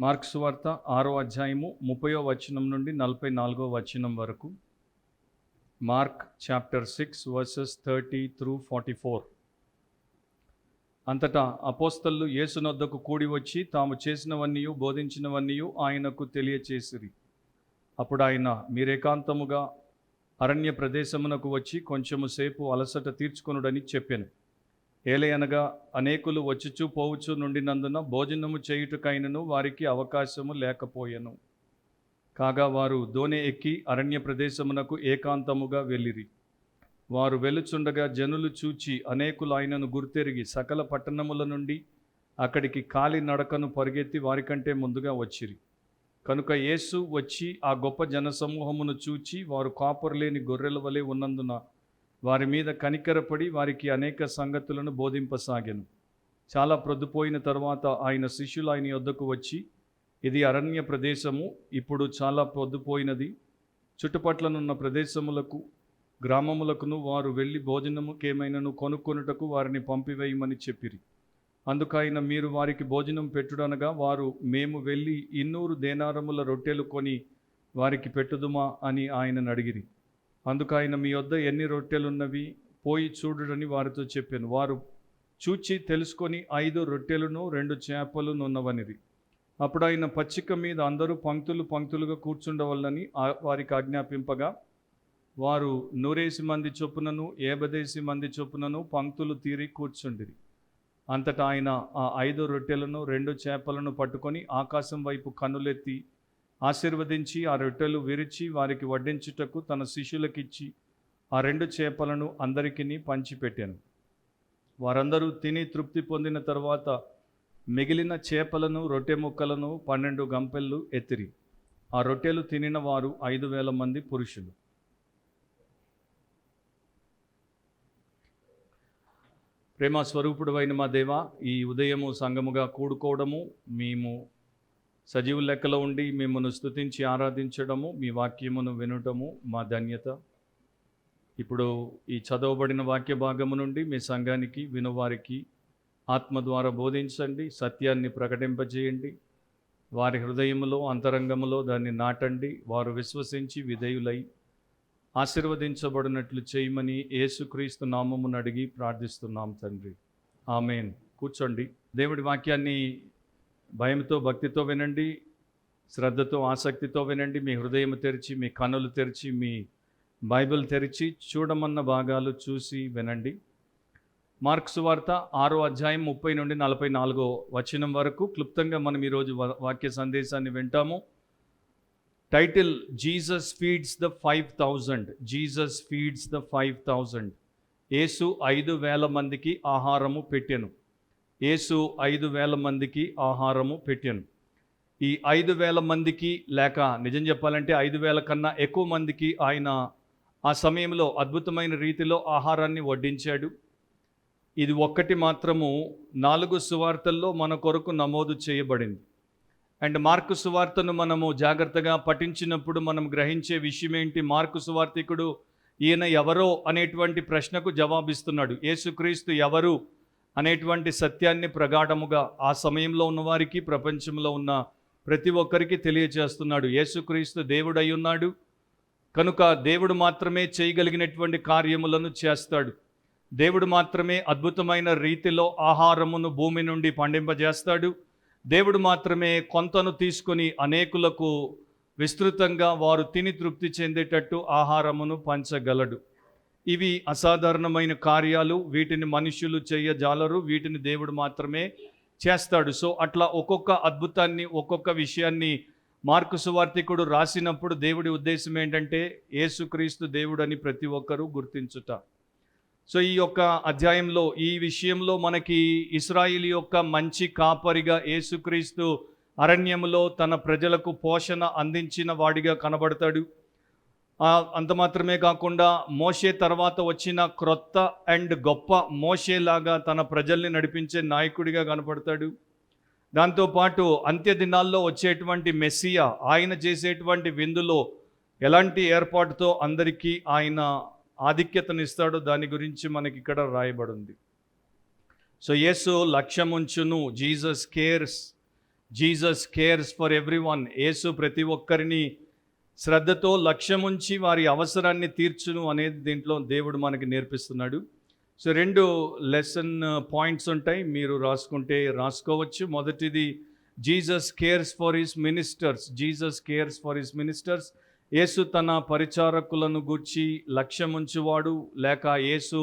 Mark సువార్త 6వ అధ్యాయము 30వ వచనం నుండి 44వ వచనం వరకు. Mark chapter 6 versus 30 through 44. అంతటా అపోస్తలులు యేసునొద్దకు కూడి వచ్చి తాము చేసినవన్నీయు బోధించినవన్నీయు ఆయనకు తెలియచేసిరి. అప్పుడు ఆయన, మీరేకాంతముగా అరణ్య ప్రదేశమునకు వచ్చి కొంచెము సేపు అలసట తీర్చుకొనుడని చెప్పెను. ఏలయనగా అనేకులు వచ్చుచూ పోవుచూ నుండినందున భోజనము చేయుటకైనను వారికి అవకాశము లేకపోయెను. కాగా వారు దోణి ఎక్కి అరణ్య ప్రదేశమునకు ఏకాంతముగా వెళ్ళిరి. వారు వెలుచుండగా జనులు చూచి అనేకులు ఆయనను గుర్తెరిగి సకల పట్టణముల నుండి అక్కడికి కాలి నడకను పరిగెత్తి వారికంటే ముందుగా వచ్చిరి. కనుక యేసు వచ్చి ఆ గొప్ప జనసమూహమును చూచి వారు కాపరులేని గొర్రెల వలె ఉన్నందున వారి మీద కనికరపడి వారికి అనేక సంగతులను బోధింపసాగెను. చాలా ప్రొద్దుపోయిన తర్వాత ఆయన శిష్యులు ఆయన యొద్దకు వచ్చి, ఇది అరణ్య ప్రదేశము, ఇప్పుడు చాలా ప్రొద్దుపోయినది. చుట్టుపట్లనున్న ప్రదేశములకు గ్రామములకును వారు వెళ్ళి భోజనముకేమైనను కొనుక్కొనుటకు వారిని పంపివేయమని చెప్పిరి. అందుకైన మీరు వారికి భోజనం పెట్టుడనగా వారు, మేము వెళ్ళి 200 దేనారముల రొట్టెలు కొని వారికి పెట్టుదుమా అని ఆయనను అడిగిరి. అందుకైన, మీ వద్ద ఎన్ని రొట్టెలున్నవి పోయి చూడుడని వారితో చెప్పాను. వారు చూచి తెలుసుకొని 5 రొట్టెలను 2 చేపలునున్నవనిది. అప్పుడు ఆయన పచ్చిక మీద అందరూ పంక్తులుగా కూర్చుండవల్లని వారికి ఆజ్ఞాపింపగా వారు 100 మంది చొప్పునను 50 మంది చొప్పునను పంక్తులు తీరి కూర్చుండిరి. అంతటా ఆయన ఆ 5 రొట్టెలను 2 చేపలను పట్టుకొని ఆకాశం వైపు కన్నులెత్తి ఆశీర్వదించి ఆ రొట్టెలు విరిచి వారికి వడ్డించుటకు తన శిష్యులకిచ్చి ఆ 2 చేపలను అందరికీ పంచిపెట్టాను. వారందరూ తిని తృప్తి పొందిన తర్వాత మిగిలిన చేపలను రొట్టె ముక్కలను 12 గంపెళ్ళు ఎత్తిరి. ఆ రొట్టెలు తినిన వారు 5,000 మంది పురుషులు. ప్రేమ స్వరూపుడు అయిన మా దేవా, ఈ ఉదయము సంఘముగా కూడుకోవడము, మేము సజీవు లెక్కలో ఉండి మిమ్మల్ని స్తుతించి ఆరాధించడము, మీ వాక్యమును వినటము మా ధన్యత. ఇప్పుడు ఈ చదవబడిన వాక్య భాగము నుండి మీ సంఘానికి వినువారికి ఆత్మ ద్వారా బోధించండి, సత్యాన్ని ప్రకటింపజేయండి. వారి హృదయములో అంతరంగములో దాన్ని నాటండి. వారు విశ్వసించి విధేయులై ఆశీర్వదించబడినట్లు చేయమని యేసుక్రీస్తు నామమును అడిగి ప్రార్థిస్తున్నాం తండ్రి, ఆమేన్. కూర్చోండి. దేవుడి వాక్యాన్ని భయంతో భక్తితో వినండి, శ్రద్ధతో ఆసక్తితో వినండి. మీ హృదయం తెరిచి, మీ కన్నులు తెరిచి, మీ బైబిల్ తెరిచి చూడమన్న భాగాలు చూసి వినండి. మార్కు సువార్త 6వ అధ్యాయం 30 నుండి 44వ వచనం వరకు క్లుప్తంగా మనం ఈరోజు వాక్య సందేశాన్ని వింటాము. Title, Jesus feeds the 5,000. Jesus feeds the 5,000. యేసు 5,000 మందికి ఆహారము పెట్టెను. యేసు 5,000 మందికి ఆహారము పెట్టెను. ఈ 5,000 మందికి, లేక నిజం చెప్పాలంటే 5,000 కన్నా ఎక్కువ మందికి ఆయన ఆ సమయంలో అద్భుతమైన రీతిలో ఆహారాన్ని వడ్డించాడు. ఇది ఒక్కటి మాత్రము 4 సువార్తల్లో మన కొరకు నమోదు చేయబడింది. అండ్ మార్కు సువార్తను మనము జాగ్రత్తగా పఠించినప్పుడు మనం గ్రహించే విషయం ఏంటి? మార్కు సువార్తికుడు ఈయన ఎవరో అనేటువంటి ప్రశ్నకు జవాబిస్తున్నాడు. యేసుక్రీస్తు ఎవరు అనేటువంటి సత్యాన్ని ప్రగాఢముగా ఆ సమయంలో ఉన్నవారికి, ప్రపంచంలో ఉన్న ప్రతి ఒక్కరికి తెలియజేస్తున్నాడు. యేసుక్రీస్తు దేవుడై ఉన్నాడు కనుక దేవుడు మాత్రమే చేయగలిగినటువంటి కార్యములను చేస్తాడు. దేవుడు మాత్రమే అద్భుతమైన రీతిలో ఆహారమును భూమి నుండి పండింపజేస్తాడు. దేవుడు మాత్రమే కొంతను తీసుకొని అనేకులకు విస్తృతంగా వారు తిని తృప్తి చెందేటట్టు ఆహారమును పంచగలడు. ఇవి అసాధారణమైన కార్యాలు. వీటిని మనుషులు చేయజాలరు, వీటిని దేవుడు మాత్రమే చేస్తాడు. సో అట్లా ఒక్కొక్క అద్భుతాన్ని, ఒక్కొక్క విషయాన్ని మార్కు సువార్తికుడు రాసినప్పుడు దేవుడి ఉద్దేశం ఏంటంటే యేసుక్రీస్తు దేవుడని ప్రతి ఒక్కరూ గుర్తించుట. సో ఈ యొక్క అధ్యాయంలో, ఈ విషయంలో మనకి ఇశ్రాయేలు యొక్క మంచి కాపరిగా యేసుక్రీస్తు అరణ్యములో తన ప్రజలకు పోషణ అందించిన వాడిగా కనబడతాడు. అంత మాత్రమే కాకుండా మోషే తర్వాత వచ్చిన క్రొత్త అండ్ గొప్ప మోషేలాగా తన ప్రజల్ని నడిపించే నాయకుడిగా కనపడతాడు. దాంతోపాటు అంత్య దినాల్లో వచ్చేటువంటి మెస్సియా, ఆయన చేసేటువంటి విందులో ఎలాంటి ఏర్పాటుతో అందరికీ ఆయన ఆధిక్యతనిస్తాడో దాని గురించి మనకి ఇక్కడ రాయబడింది. సో యేసు లక్ష్యముంచును, Jesus cares Jesus cares for everyone. Yesu ప్రతి ఒక్కరిని శ్రద్ధతో లక్ష్యముంచి వారి అవసరాన్ని తీర్చును అనేది దీంట్లో దేవుడు మనకి నేర్పిస్తున్నాడు. సో 2 లెసన్ పాయింట్స్ ఉంటాయి, మీరు రాసుకుంటే రాసుకోవచ్చు. మొదటిది Jesus cares for his ministers. Jesus cares for his ministers. Yesu తన పరిచారకులను గూర్చి లక్ష్యముంచువాడు, లేక యేసు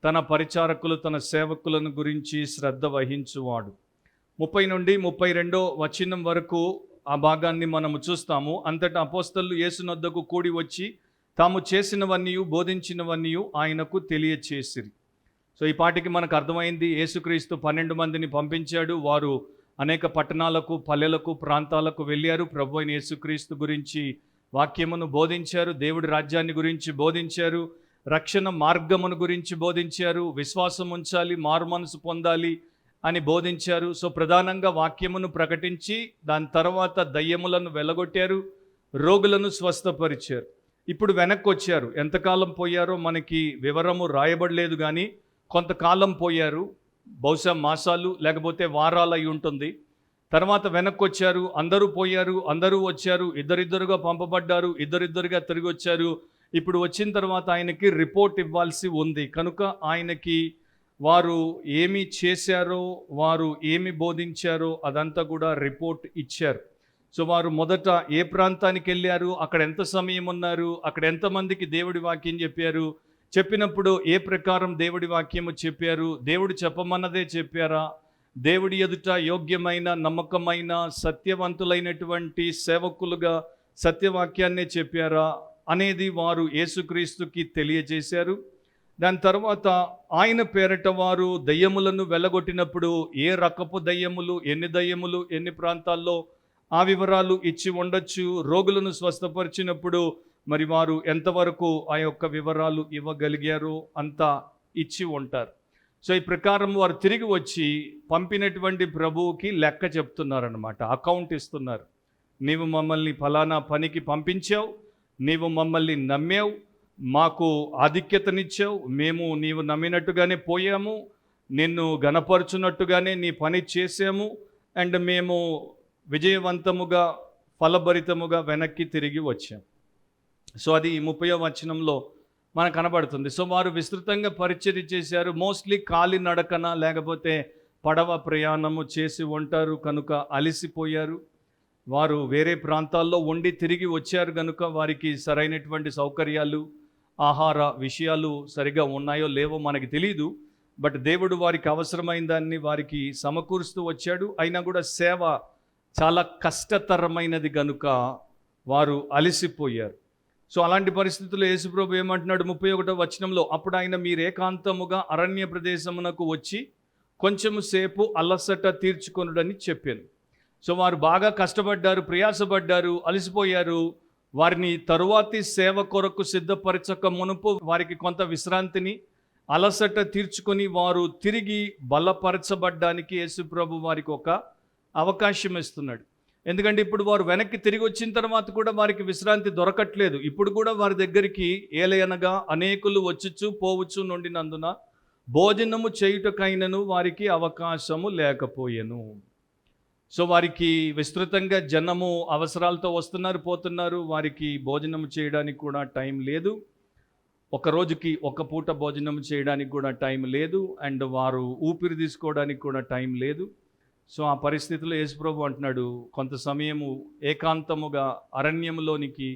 తన పరిచారకులు తన సేవకులను గురించి శ్రద్ధ వహించువాడు. 30 నుండి 32 వచనం వరకు ఆ భాగాన్ని మనము చూస్తాము. అంతటా అపోస్తలులు యేసునొద్దకు కూడి వచ్చి తాము చేసినవన్నీ బోధించినవన్నీ ఆయనకు తెలియచేసిరి. సో ఈ పాటికి మనకు అర్థమైంది, యేసుక్రీస్తు 12 మందిని పంపించాడు. వారు అనేక పట్టణాలకు, పల్లెలకు, ప్రాంతాలకు వెళ్ళారు. ప్రభు అయిన యేసుక్రీస్తు గురించి వాక్యమును బోధించారు, దేవుడి రాజ్యాన్ని గురించి బోధించారు, రక్షణ మార్గమును గురించి బోధించారు, విశ్వాసం ఉంచాలి, మారుమనసు పొందాలి అని బోధించారు. సో ప్రధానంగా వాక్యమును ప్రకటించి దాని తర్వాత దయ్యములను వెలగొట్టారు, రోగులను స్వస్థపరిచారు. ఇప్పుడు వెనక్కి వచ్చారు. ఎంతకాలం పోయారో మనకి వివరము రాయబడలేదు, కానీ కొంతకాలం పోయారు, బహుశా మాసాలు లేకపోతే వారాలు అయి ఉంటుంది. తర్వాత వెనక్కి వచ్చారు, అందరూ పోయారు, అందరూ వచ్చారు, ఇద్దరిద్దరుగా పంపబడ్డారు, ఇద్దరిద్దరుగా తిరిగి వచ్చారు. ఇప్పుడు వచ్చిన తర్వాత ఆయనకి రిపోర్ట్ ఇవ్వాల్సి ఉంది. కనుక ఆయనకి వారు ఏమి చేశారో, వారు ఏమి బోధించారో అదంతా కూడా రిపోర్ట్ ఇచ్చారు. సో వారు మొదట ఏ ప్రాంతానికి వెళ్ళారు, అక్కడ ఎంత సమయం ఉన్నారు, అక్కడ ఎంతమందికి దేవుడి వాక్యం చెప్పారు, చెప్పినప్పుడు ఏ ప్రకారం దేవుడి వాక్యము చెప్పారు, దేవుడు చెప్పమన్నదే చెప్పారా, దేవుడి ఎదుట యోగ్యమైన, నమ్మకమైన, సత్యవంతులైనటువంటి సేవకులుగా సత్యవాక్యాన్నే చెప్పారా అనేది వారు యేసుక్రీస్తుకి తెలియజేశారు. దాని తర్వాత ఆయన పేరట వారు దయ్యములను వెళ్ళగొట్టినప్పుడు ఏ రకపు దయ్యములు, ఎన్ని దయ్యములు, ఎన్ని ప్రాంతాల్లో ఆ వివరాలు ఇచ్చి ఉండొచ్చు. రోగులను స్వస్థపరిచినప్పుడు మరి వారు ఎంతవరకు ఆ యొక్క వివరాలు ఇవ్వగలిగారో అంతా ఇచ్చి ఉంటారు. సో ఈ ప్రకారం వారు తిరిగి వచ్చి పంపినటువంటి ప్రభువుకి లెక్క చెప్తున్నారనమాట, అకౌంట్ ఇస్తున్నారు. నీవు మమ్మల్ని ఫలానా పనికి పంపించావు, నీవు మమ్మల్ని నమ్మావు, మాకు ఆధిక్యతనిచ్చావు, మేము నీవు నమ్మినట్టుగానే పోయాము, నిన్ను గణపరుచున్నట్టుగానే నీ పని చేసాము, అండ్ మేము విజయవంతముగా ఫలభరితముగా వెనక్కి తిరిగి వచ్చాం. సో అది 30వ వచనంలో మనకు కనబడుతుంది. సో వారు విస్తృతంగా పరిచర్య చేశారు. మోస్ట్లీ కాలినడకన లేకపోతే పడవ ప్రయాణము చేసి ఉంటారు, కనుక అలసిపోయారు. వారు వేరే ప్రాంతాల్లో ఉండి తిరిగి వచ్చారు కనుక వారికి సరైనటువంటి సౌకర్యాలు, ఆహార విషయాలు సరిగా ఉన్నాయో లేవో మనకి తెలియదు. బట్ దేవుడు వారికి అవసరమైన దాన్ని వారికి సమకూరుస్తూ వచ్చాడు. అయినా కూడా సేవ చాలా కష్టతరమైనది కనుక వారు అలసిపోయారు. సో అలాంటి పరిస్థితుల్లో యేసుప్రభు ఏమంటున్నాడు 31వ వచనంలో, అప్పుడు ఆయన మీరు ఏకాంతముగా అరణ్య ప్రదేశమునకు వచ్చి కొంచెము సేపు అలసట తీర్చుకొనుడని చెప్పాను. సో వారు బాగా కష్టపడ్డారు, ప్రయాసపడ్డారు, అలసిపోయారు. వారిని తరువాతి సేవ కొరకు సిద్ధపరచక మునుపు వారికి కొంత విశ్రాంతిని, అలసట తీర్చుకొని వారు తిరిగి బలపరచబడ్డానికి యేసుప్రభు వారికి ఒక అవకాశం ఇస్తున్నాడు. ఎందుకంటే ఇప్పుడు వారు వెనక్కి తిరిగి వచ్చిన తర్వాత కూడా వారికి విశ్రాంతి దొరకట్లేదు. ఇప్పుడు కూడా వారి దగ్గరికి ఏలయనగా అనేకులు వచ్చుచు పోవచ్చు నుండినందున భోజనము చేయుటకైనను వారికి అవకాశము లేకపోయెను. సో వారికి విస్తృతంగా జనము అవసరాలతో వస్తున్నారు, పోతున్నారు. వారికి భోజనం చేయడానికి కూడా టైం లేదు. ఒక రోజుకి ఒక పూట భోజనం చేయడానికి కూడా టైం లేదు. అండ్ వారు ఊపిరి తీసుకోవడానికి కూడా టైం లేదు. సో ఆ పరిస్థితిలో యేసుప్రభు అంటున్నాడు, కొంత సమయము ఏకాంతముగా అరణ్యములోనికి,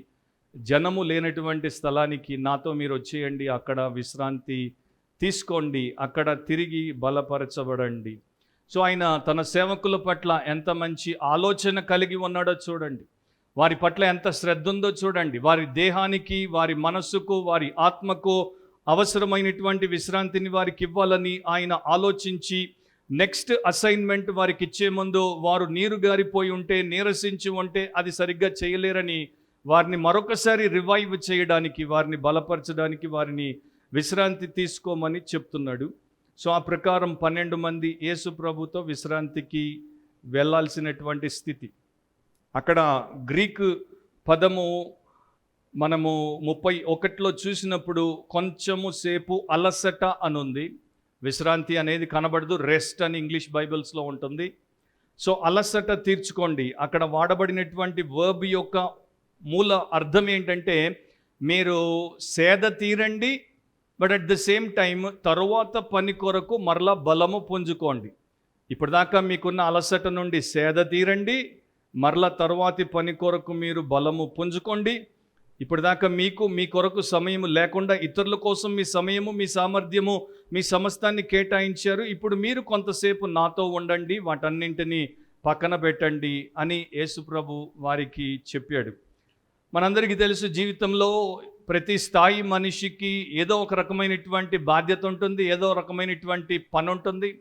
జనము లేనటువంటి స్థలానికి నాతో మీరు వచ్చేయండి, అక్కడ విశ్రాంతి తీసుకోండి, అక్కడ తిరిగి బలపరచబడండి. సో ఆయన తన సేవకుల పట్ల ఎంత మంచి ఆలోచన కలిగి ఉన్నాడో చూడండి, వారి పట్ల ఎంత శ్రద్ధ ఉందో చూడండి. వారి దేహానికి, వారి మనస్సుకు, వారి ఆత్మకు అవసరమైనటువంటి విశ్రాంతిని వారికి ఇవ్వాలని ఆయన ఆలోచించి నెక్స్ట్ అసైన్మెంట్ వారికి ఇచ్చే ముందు వారు నీరు గారిపోయి ఉంటే, నీరసించి ఉంటే అది సరిగ్గా చేయలేరని వారిని మరొకసారి రివైవ్ చేయడానికి, వారిని బలపరచడానికి, వారిని విశ్రాంతి తీసుకోమని చెప్తున్నాడు. సో ఆ ప్రకారం 12 మంది యేసు ప్రభుతో విశ్రాంతికి వెళ్ళాల్సినటువంటి స్థితి. అక్కడ గ్రీకు పదము మనము 31లో చూసినప్పుడు కొంచెము సేపు అలసట అనుంది. విశ్రాంతి అనేది కనబడదు, రెస్ట్ అని ఇంగ్లీష్ బైబిల్స్లో ఉంటుంది. సో అలసట తీర్చుకోండి. అక్కడ వాడబడినటువంటి వర్బ్ యొక్క మూల అర్థం ఏంటంటే, మీరు సేద తీరండి, but at the same time తరువాత పని కొరకు మరలా బలము పుంజుకోండి. ఇప్పటిదాకా మీకున్న అలసట నుండి సేద తీరండి, మరలా తరువాతి పని కొరకు మీరు బలము పుంజుకోండి. ఇప్పటిదాకా మీ కొరకు సమయం లేకుండా ఇతరుల కోసం మీ సమయము, మీ సామర్థ్యము, మీ సమస్తాన్ని కేటాయించారు. ఇప్పుడు మీరు కొంతసేపు నాతో ఉండండి, వాటన్నింటినీ పక్కన పెట్టండి అని యేసుప్రభు వారికి చెప్పాడు. మనందరికీ తెలుసు, జీవితంలో ప్రతి స్థాయి మనిషికి ఏదో ఒక రకమైనటువంటి బాధ్యత ఉంటుంది, ఏదో రకమైనటువంటి పని ఉంటుంది.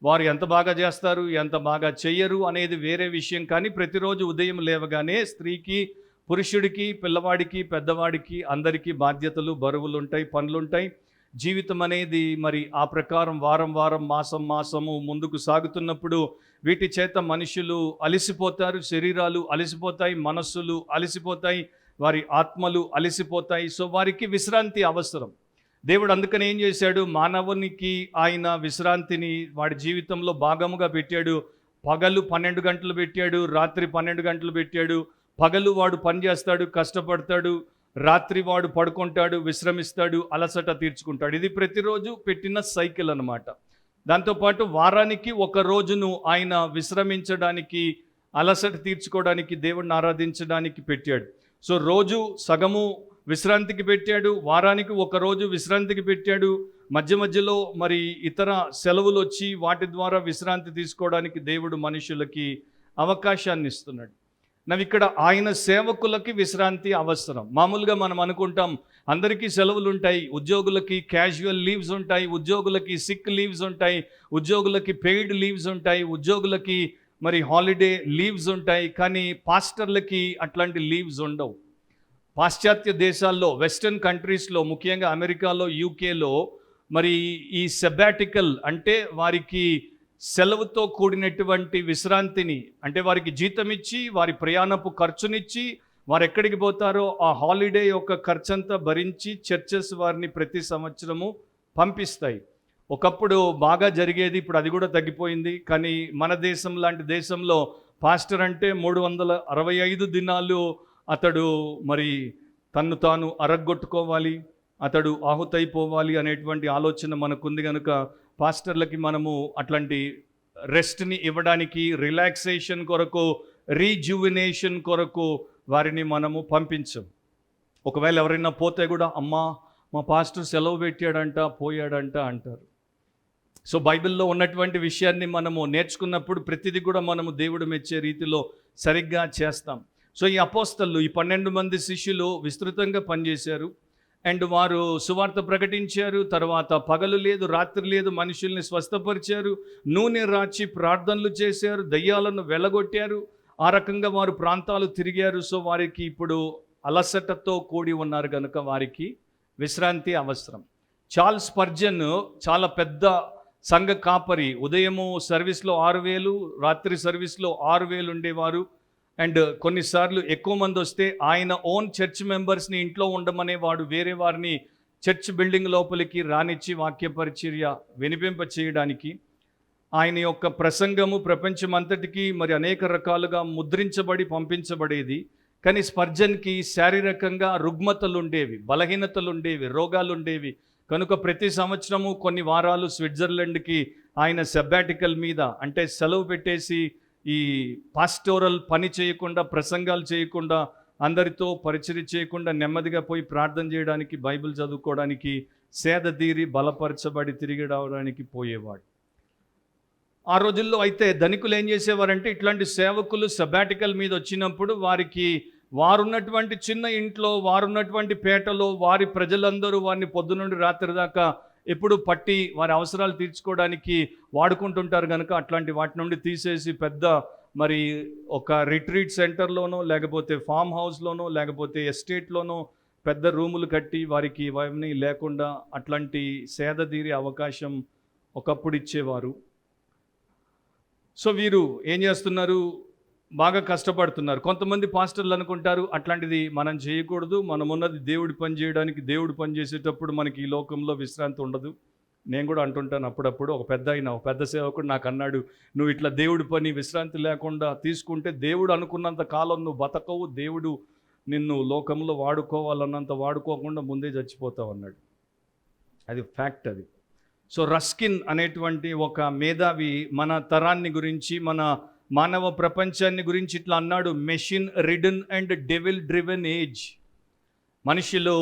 వారు ఎంత బాగా చేస్తారు, ఎంత బాగా చెయ్యరు అనేది వేరే విషయం. కానీ ప్రతిరోజు ఉదయం లేవగానే స్త్రీకి, పురుషుడికి, పిల్లవాడికి, పెద్దవాడికి అందరికీ బాధ్యతలు, బరువులు ఉంటాయి, పనులుంటాయి. జీవితం అనేది మరి ఆ ప్రకారం వారం వారం, మాసం మాసము ముందుకు సాగుతున్నప్పుడు వీటి చేత మనుషులు అలసిపోతారు, శరీరాలు అలసిపోతాయి, మనస్సులు అలసిపోతాయి, వారి ఆత్మలు అలసిపోతాయి. సో వారికి విశ్రాంతి అవసరం. దేవుడు అందుకని ఏం చేశాడు, మానవునికి ఆయన విశ్రాంతిని వాడి జీవితంలో భాగముగా పెట్టాడు. పగలు 12 గంటలు పెట్టాడు, రాత్రి 12 గంటలు పెట్టాడు. పగలు వాడు పని చేస్తాడు, కష్టపడతాడు, రాత్రి వాడు పడుకుంటాడు, విశ్రమిస్తాడు, అలసట తీర్చుకుంటాడు. ఇది ప్రతిరోజు పెట్టిన సైకిల్ అన్నమాట. దాంతోపాటు వారానికి ఒక రోజును ఆయన విశ్రమించడానికి, అలసట తీర్చుకోవడానికి, దేవుడిని ఆరాధించడానికి పెట్టాడు. సో రోజు సగము విశ్రాంతికి పెట్టాడు, వారానికి ఒక రోజు విశ్రాంతికి పెట్టాడు. మధ్య మధ్యలో మరి ఇతర సెలవులు వచ్చి వాటి ద్వారా విశ్రాంతి తీసుకోవడానికి దేవుడు మనుషులకి అవకాశాన్ని ఇస్తున్నాడు. ఇక్కడ ఆయన సేవకులకి విశ్రాంతి అవసరం. మామూలుగా మనం అనుకుంటాం అందరికీ సెలవులు ఉంటాయి, ఉద్యోగులకి క్యాజువల్ లీవ్స్ ఉంటాయి, ఉద్యోగులకి సిక్ లీవ్స్ ఉంటాయి, ఉద్యోగులకి పెయిడ్ లీవ్స్ ఉంటాయి, ఉద్యోగులకి మరి హాలిడే లీవ్స్ ఉంటాయి. కానీ పాస్టర్లకి అట్లాంటి లీవ్స్ ఉండవు. పాశ్చాత్య దేశాల్లో, వెస్టర్న్ కంట్రీస్లో, ముఖ్యంగా అమెరికాలో, యూకేలో మరి ఈ సెబాటికల్ అంటే వారికి సెలవుతో కూడినటువంటి విశ్రాంతిని, అంటే వారికి జీతం ఇచ్చి, వారి ప్రయాణపు ఖర్చునిచ్చి, వారు ఎక్కడికి పోతారో ఆ హాలిడే యొక్క ఖర్చంతా భరించి చర్చెస్ వారిని ప్రతి సంవత్సరము పంపిస్తాయి. ఒకప్పుడు బాగా జరిగేది, ఇప్పుడు అది కూడా తగ్గిపోయింది. కానీ మన దేశం లాంటి దేశంలో పాస్టర్ అంటే 365 దినాలు అతడు మరి తన్ను తాను అరగ్గొట్టుకోవాలి, అతడు ఆహుతైపోవాలి అనేటువంటి ఆలోచన మనకుంది. కనుక పాస్టర్లకి మనము అట్లాంటి రెస్ట్ని ఇవ్వడానికి, రిలాక్సేషన్ కొరకు, రీజువినేషన్ కొరకు వారిని మనము పంపించం. ఒకవేళ ఎవరైనా పోతే కూడా, అమ్మా మా పాస్టర్ సెలవు పెట్టాడంట, పోయాడంట అంటారు. సో బైబిల్లో ఉన్నటువంటి విషయాన్ని మనము నేర్చుకున్నప్పుడు ప్రతిదీ కూడా మనము దేవుడు మెచ్చే రీతిలో సరిగ్గా చేస్తాం. సో ఈ అపోస్తలు, ఈ 12 మంది శిష్యులు విస్తృతంగా పనిచేశారు. అండ్ వారు సువార్త ప్రకటించారు. తర్వాత పగలు లేదు, రాత్రి లేదు, మనుషుల్ని స్వస్థపరిచారు, నూనె రాచి ప్రార్థనలు చేశారు, దయ్యాలను వెళ్ళగొట్టారు. ఆ రకంగా వారు ప్రాంతాలు తిరిగారు. సో వారికి ఇప్పుడు అలసటతో కూడి ఉన్నారు కనుక వారికి విశ్రాంతి అవసరం. చార్ల్స్ స్పర్జన్ చాలా పెద్ద సంఘ కాపరి. ఉదయము సర్వీస్లో 6,000, రాత్రి సర్వీస్లో 6,000 ఉండేవారు. అండ్ కొన్నిసార్లు ఎక్కువ మంది వస్తే ఆయన ఓన్ చర్చ్ మెంబర్స్ని ఇంట్లో ఉండమనేవాడు, వేరే వారిని చర్చ్ బిల్డింగ్ లోపలికి రానిచ్చి వాక్య పరిచర్య వినిపింప చేయడానికి. ఆయన యొక్క ప్రసంగము ప్రపంచమంతటికి మరి అనేక రకాలుగా ముద్రించబడి పంపించబడేది. కానీ స్పర్జన్కి శారీరకంగా రుగ్మతలు ఉండేవి, బలహీనతలు ఉండేవి, రోగాలు ఉండేవి. కనుక ప్రతి సంవత్సరము కొన్ని వారాలు స్విట్జర్లాండ్కి ఆయన సెబాటికల్ మీద, అంటే సెలవు పెట్టేసి ఈ పాస్టోరల్ పని చేయకుండా, ప్రసంగాలు చేయకుండా, అందరితో పరిచర్య చేయకుండా నెమ్మదిగా పోయి ప్రార్థన చేయడానికి, బైబిల్ చదువుకోవడానికి, సేదతీరి బలపరచబడి తిరిగి రావడానికి పోయేవాడు. ఆ రోజుల్లో అయితే ధనికులు ఏం చేసేవారంటే, ఇట్లాంటి సేవకులు సెబాటికల్ మీద వచ్చినప్పుడు వారికి వారున్నటువంటి చిన్న ఇంట్లో, వారున్నటువంటి పేటలో వారి ప్రజలందరూ వారిని పొద్దునుండి రాత్రి దాకా ఎప్పుడు పట్టి వారి అవసరాలు తీర్చుకోవడానికి వాడుకుంటుంటారు. కనుక అట్లాంటి వాటి నుండి తీసేసి పెద్ద మరి ఒక రిట్రీట్ సెంటర్లోనో, లేకపోతే ఫామ్ హౌస్లోనో, లేకపోతే ఎస్టేట్లోనో పెద్ద రూములు కట్టి వారికి ఇవన్నీ లేకుండా అట్లాంటి సేదతీరే అవకాశం ఒకప్పుడు ఇచ్చేవారు. సో వీరు ఏం చేస్తున్నారు, బాగా కష్టపడుతున్నారు. కొంతమంది పాస్టర్లు అనుకుంటారు అట్లాంటిది మనం చేయకూడదు, మనం ఉన్నది దేవుడి పని చేయడానికి, దేవుడు పని చేసేటప్పుడు మనకి ఈ లోకంలో విశ్రాంతి ఉండదు, నేను కూడా అంటుంటాను అప్పుడప్పుడు. ఒక పెద్ద సేవకుడు నాకు అన్నాడు, నువ్వు ఇట్లా దేవుడి పని విశ్రాంతి లేకుండా తీసుకుంటే దేవుడు అనుకున్నంత కాలం నువ్వు బతకవు, దేవుడు నిన్ను లోకంలో వాడుకోవాలన్నంత వాడుకోకుండా ముందే చచ్చిపోతావు అన్నాడు. అది ఫ్యాక్ట్ అది. సో రస్కిన్ అనేటువంటి ఒక మేధావి మన తరాన్ని గురించి, మన మానవ ప్రపంచాన్ని గురించి ఇట్లా అన్నాడు, machine ridden and devil driven age. మనుషులు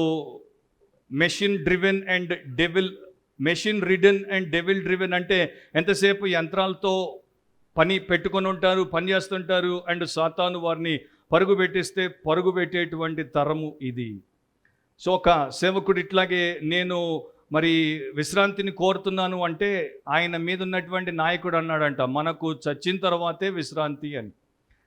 machine ridden and devil driven అంటే ఎంతసేపు యంత్రాలతో పని పెట్టుకొని ఉంటారు, పని చేస్తుంటారు, అండ్ సాతాను వారిని పరుగు పెట్టేటువంటి తరము ఇది. సో ఒక సేవకుడు ఇట్లాగే నేను మరి విశ్రాంతిని కోరుతున్నాను అంటే ఆయన మీద ఉన్నటువంటి నాయకుడు అన్నాడంట, మనకు చచ్చిన తర్వాతే విశ్రాంతి అని.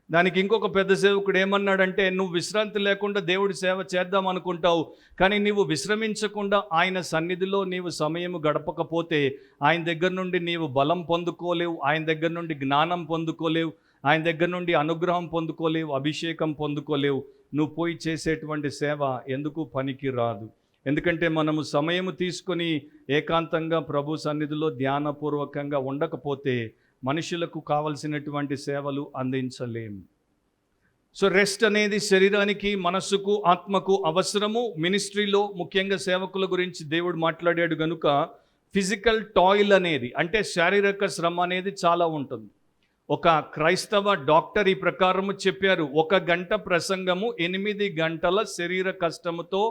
దానికి ఇంకొక పెద్ద సేవకుడు ఏమన్నాడంటే, నువ్వు విశ్రాంతి లేకుండా దేవుడి సేవ చేద్దాం అనుకుంటావు, కానీ నీవు విశ్రమించకుండా ఆయన సన్నిధిలో నీవు సమయం గడపకపోతే ఆయన దగ్గర నుండి నీవు బలం పొందుకోలేవు, ఆయన దగ్గర నుండి జ్ఞానం పొందుకోలేవు, ఆయన దగ్గర నుండి అనుగ్రహం పొందుకోలేవు, అభిషేకం పొందుకోలేవు. నువ్వు పోయి చేసేటువంటి సేవ ఎందుకు పనికి రాదు. ఎందుకంటే మనము సమయము తీసుకొని ఏకాంతంగా ప్రభు సన్నిధిలో ధ్యానపూర్వకంగా ఉండకపోతే మనుషులకు కావలసినటువంటి సేవలు అందించలేము. సో రెస్ట్ అనేది శరీరానికి, మనస్సుకు, ఆత్మకు అవసరము. మినిస్ట్రీలో ముఖ్యంగా సేవకుల గురించి దేవుడు మాట్లాడాడు కనుక ఫిజికల్ టాయిల్ అనేది, అంటే శారీరక శ్రమ అనేది చాలా ఉంటుంది. ఒక క్రైస్తవ డాక్టర్ ఈ ప్రకారము చెప్పారు, 1 గంట ప్రసంగము 8 గంటల శరీర కష్టముతో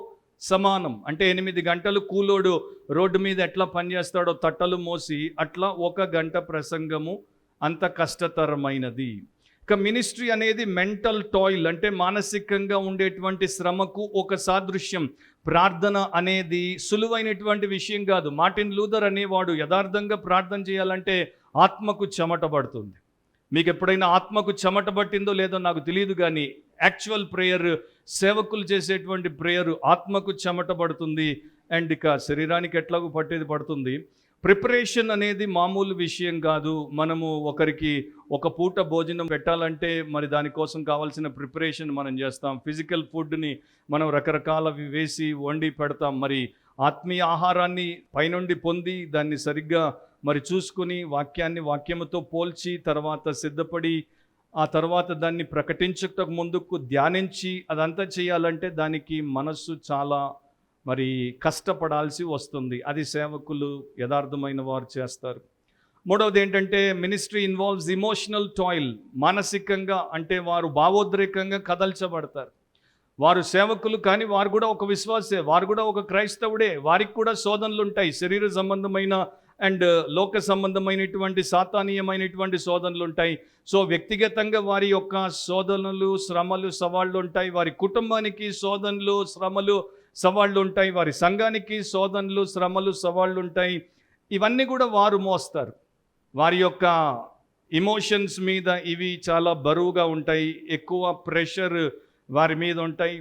సమానం. అంటే 8 గంటలు కూలోడు రోడ్డు మీద ఎట్లా పనిచేస్తాడో తట్టలు మోసి, అట్లా 1 గంట ప్రసంగము అంత కష్టతరమైనది. ఇక మినిస్ట్రీ అనేది మెంటల్ టాయిల్, అంటే మానసికంగా ఉండేటువంటి శ్రమకు ఒక సాదృశ్యం. ప్రార్థన అనేది సులువైనటువంటి విషయం కాదు. మార్టిన్ లూథర్ అనేవాడు, యథార్థంగా ప్రార్థన చేయాలంటే ఆత్మకు చెమట పడుతుంది. మీకు ఎప్పుడైనా ఆత్మకు చెమట పట్టిందో లేదో నాకు తెలియదు, కానీ యాక్చువల్ ప్రేయర్, సేవకులు చేసేటువంటి ప్రేయర్ ఆత్మకు చెమట పడుతుంది, అండ్ ఇక శరీరానికి ఎట్లాగో పడుతుంది. ప్రిపరేషన్ అనేది మామూలు విషయం కాదు. మనము ఒకరికి ఒక పూట భోజనం పెట్టాలంటే మరి దానికోసం కావాల్సిన ప్రిపరేషన్ మనం చేస్తాం. ఫిజికల్ ఫుడ్ని మనం రకరకాలవి వేసి వండి పెడతాం. మరి ఆత్మీయ ఆహారాన్ని పైనుండి పొంది దాన్ని సరిగ్గా మరి చూసుకుని వాక్యముతో పోల్చి తర్వాత సిద్ధపడి ఆ తర్వాత దాన్ని ప్రకటించటకు ముందుకు ధ్యానించి అదంతా చేయాలంటే దానికి మనస్సు చాలా మరి కష్టపడాల్సి వస్తుంది. అది సేవకులు యథార్థమైన వారు చేస్తారు. మూడవది ఏంటంటే మినిస్ట్రీ ఇన్వాల్వ్స్ ఇమోషనల్ టాయిల్. మానసికంగా అంటే వారు భావోద్రేకంగా కదల్చబడతారు. వారు సేవకులు కానీ వారు కూడా ఒక విశ్వాసే, వారు కూడా ఒక క్రైస్తవుడే. వారికి కూడా శోధనలు ఉంటాయి, శరీర సంబంధమైన అండ్ లోక సంబంధమైనటువంటి సాతానీయమైనటువంటి శోధనలు ఉంటాయి. సో వ్యక్తిగతంగా వారి యొక్క శోధనలు, శ్రమలు, సవాళ్ళు ఉంటాయి. వారి కుటుంబానికి శోధనలు, శ్రమలు, సవాళ్ళు ఉంటాయి. వారి సంఘానికి శోధనలు, శ్రమలు, సవాళ్ళు ఉంటాయి. ఇవన్నీ కూడా వారు మోస్తారు. వారి యొక్క ఇమోషన్స్ మీద ఇవి చాలా బరువుగా ఉంటాయి. ఎక్కువ ప్రెషర్ వారి మీద ఉంటాయి.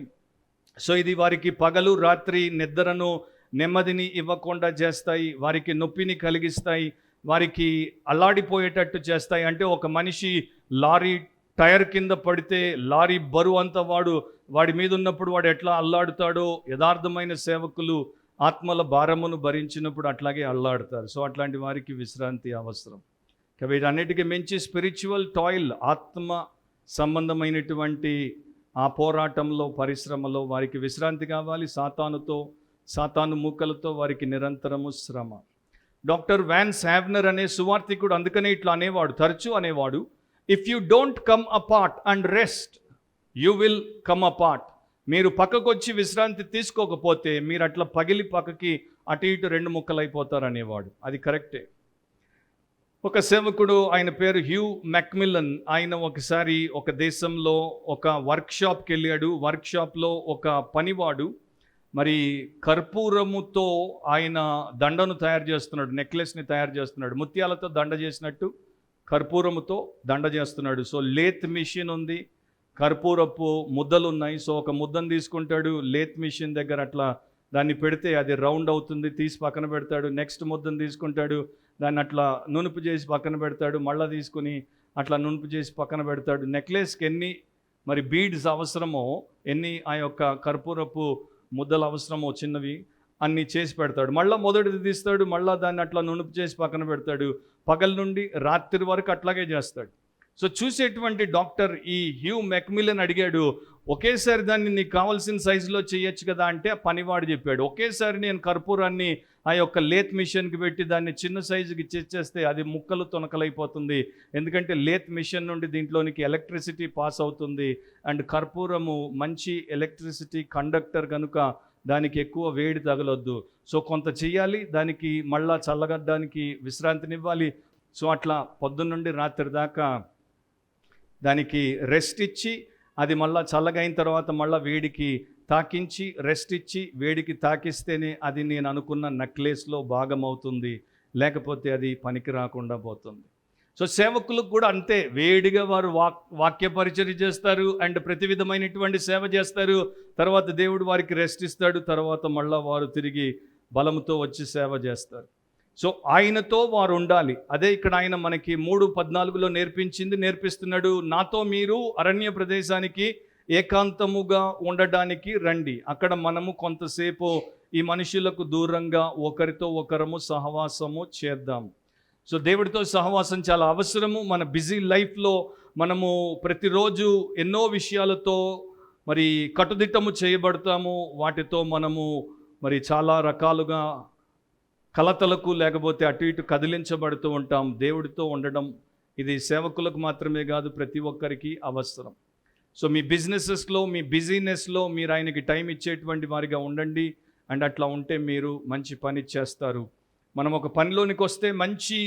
సో ఇది వారికి పగలు రాత్రి నిద్రను, నెమ్మదిని ఇవ్వకుండా చేస్తాయి. వారికి నొప్పిని కలిగిస్తాయి. వారికి అల్లాడిపోయేటట్టు చేస్తాయి. అంటే ఒక మనిషి లారీ టైర్ కింద పడితే లారీ బరువు అంతా వాడి మీద ఉన్నప్పుడు వాడు ఎట్లా అల్లాడుతాడో, యథార్థమైన సేవకులు ఆత్మల భారమును భరించినప్పుడు అట్లాగే అల్లాడుతారు. సో అట్లాంటి వారికి విశ్రాంతి అవసరం. వీటన్నిటికీ మించి స్పిరిచువల్ టాయిల్, ఆత్మ సంబంధమైనటువంటి ఆ పోరాటంలో, పరిశ్రమలో వారికి విశ్రాంతి కావాలి. సాతాను మూకలతో వారికి నిరంతరము శ్రమ. డాక్టర్ వ్యాన్స్ హ్యావ్నర్ అనే సువార్థికుడు అందుకనే ఇట్లా అనేవాడు, తరచూ అనేవాడు, if you don't come apart and rest you will come apart. మీరు పక్కకు వచ్చి విశ్రాంతి తీసుకోకపోతే మీరు అట్లా పగిలి పక్కకి అటు ఇటు 2 ముక్కలు అయిపోతారు అనేవాడు. అది కరెక్టే. ఒక సేవకుడు, ఆయన పేరు హ్యూ మ్యాక్మిల్లన్. ఆయన ఒకసారి ఒక దేశంలో ఒక వర్క్షాప్కి వెళ్ళాడు. వర్క్షాప్లో ఒక పనివాడు మరి కర్పూరముతో ఆయన దండను తయారు చేస్తున్నాడు, నెక్లెస్ని తయారు చేస్తున్నాడు. ముత్యాలతో దండ చేసినట్టు కర్పూరముతో దండ చేస్తున్నాడు. సో లేత్ మిషన్ ఉంది, కర్పూరపు ముద్దలు ఉన్నాయి. సో ఒక ముద్దను తీసుకుంటాడు, లేత్ మిషన్ దగ్గర అట్లా దాన్ని పెడితే అది రౌండ్ అవుతుంది, తీసి పక్కన పెడతాడు. నెక్స్ట్ ముద్దను తీసుకుంటాడు, దాన్ని అట్లా నునుపు చేసి పక్కన పెడతాడు, మళ్ళీ తీసుకుని అట్లా నునుపు చేసి పక్కన పెడతాడు. నెక్లెస్కి ఎన్ని మరి బీడ్స్ అవసరమో, ఎన్ని ఆ యొక్క కర్పూరపు ముద్దలు అవసరమో చిన్నవి, అన్నీ చేసి పెడతాడు. మళ్ళీ మొదటిది తీస్తాడు, మళ్ళీ దాన్ని అట్లా నునుపు చేసి పక్కన పెడతాడు. పగల నుండి రాత్రి వరకు అట్లాగే చేస్తాడు. సో చూసేటువంటి డాక్టర్ ఈ హ్యూ మెక్మిలన్ అడిగాడు, ఒకేసారి దాన్ని నీకు కావాల్సిన సైజులో చేయొచ్చు కదా అంటే, పనివాడు చెప్పాడు, ఒకేసారి నేను కర్పూరాన్ని ఆ యొక్క లేత్ మిషన్కి పెట్టి దాన్ని చిన్న సైజుకి చేస్తే అది ముక్కలు తొనకలైపోతుంది. ఎందుకంటే లేత్ మిషన్ నుండి దీంట్లోనికి ఎలక్ట్రిసిటీ పాస్ అవుతుంది. అండ్ కర్పూరము మంచి ఎలక్ట్రిసిటీ కండక్టర్ కనుక దానికి ఎక్కువ వేడి తగలొద్దు. సో కొంత చేయాలి, దానికి మళ్ళా చల్లగడ్డానికి విశ్రాంతినివ్వాలి. సో అట్లా పొద్దున్న నుండి రాత్రి దాకా దానికి రెస్ట్ ఇచ్చి, అది మళ్ళీ చల్లగైన తర్వాత మళ్ళీ వేడికి తాకించి, రెస్ట్ ఇచ్చి వేడికి తాకిస్తేనే అది నేను అనుకున్న నెక్లెస్లో భాగం అవుతుంది, లేకపోతే అది పనికి రాకుండా పోతుంది. సో సేవకులకు కూడా అంతే, వేడిగా వారు వాక్య పరిచర్య చేస్తారు అండ్ ప్రతి విధమైనటువంటి సేవ చేస్తారు. తర్వాత దేవుడు వారికి రెస్ట్ ఇస్తాడు. తర్వాత మళ్ళీ వారు తిరిగి బలంతో వచ్చి సేవ చేస్తారు. సో ఆయనతో వారు ఉండాలి. అదే ఇక్కడ ఆయన మనకి 3:14లో నేర్పిస్తున్నాడు. నాతో మీరు అరణ్య ప్రదేశానికి ఏకాంతముగా ఉండడానికి రండి. అక్కడ మనము కొంతసేపు ఈ మనుషులకు దూరంగా ఒకరితో ఒకరము సహవాసము చేద్దాం. సో దేవుడితో సహవాసం చాలా అవసరము. మన బిజీ లైఫ్లో మనము ప్రతిరోజు ఎన్నో విషయాలతో మరి కట్టుదిట్టము చేయబడతాము. వాటితో మనము మరి చాలా రకాలుగా కలతలకు లేకపోతే అటు ఇటు కదిలించబడుతూ ఉంటాం. దేవుడితో ఉండడం ఇది సేవకులకు మాత్రమే కాదు, ప్రతి ఒక్కరికి అవసరం. సో మీ బిజినెసెస్లో, మీ బిజీనెస్లో మీరు ఆయనకి టైం ఇచ్చేటువంటి వారిగా ఉండండి. అండ్ అట్లా ఉంటే మీరు మంచి పని చేస్తారు. మనం ఒక పనిలోనికి వస్తే మంచి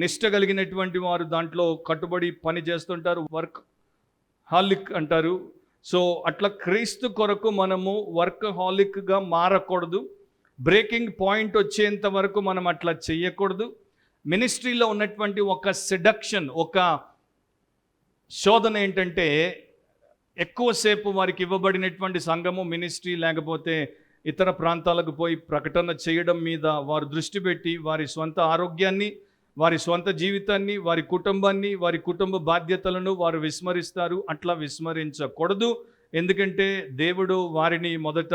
నిష్ట కలిగినటువంటి వారు దాంట్లో కట్టుబడి పని చేస్తుంటారు. వర్క్ హాలిక్ అంటారు. సో అట్లా క్రీస్తు కొరకు మనము వర్క్ హాలిక్గా మారకూడదు. బ్రేకింగ్ పాయింట్ వచ్చేంత వరకు మనం అట్లా చేయకూడదు. మినిస్ట్రీలో ఉన్నటువంటి ఒక సెడక్షన్, ఒక శోధన ఏంటంటే, ఎక్కువసేపు వారికి ఇవ్వబడినటువంటి సంఘము, మినిస్ట్రీ లేకపోతే ఇతర ప్రాంతాలకు పోయి ప్రకటన చేయడం మీద వారు దృష్టి పెట్టి వారి స్వంత ఆరోగ్యాన్ని, వారి స్వంత జీవితాన్ని, వారి కుటుంబాన్ని, వారి కుటుంబ బాధ్యతలను వారు విస్మరిస్తారు. అట్లా విస్మరించకూడదు. ఎందుకంటే దేవుడు వారిని మొదట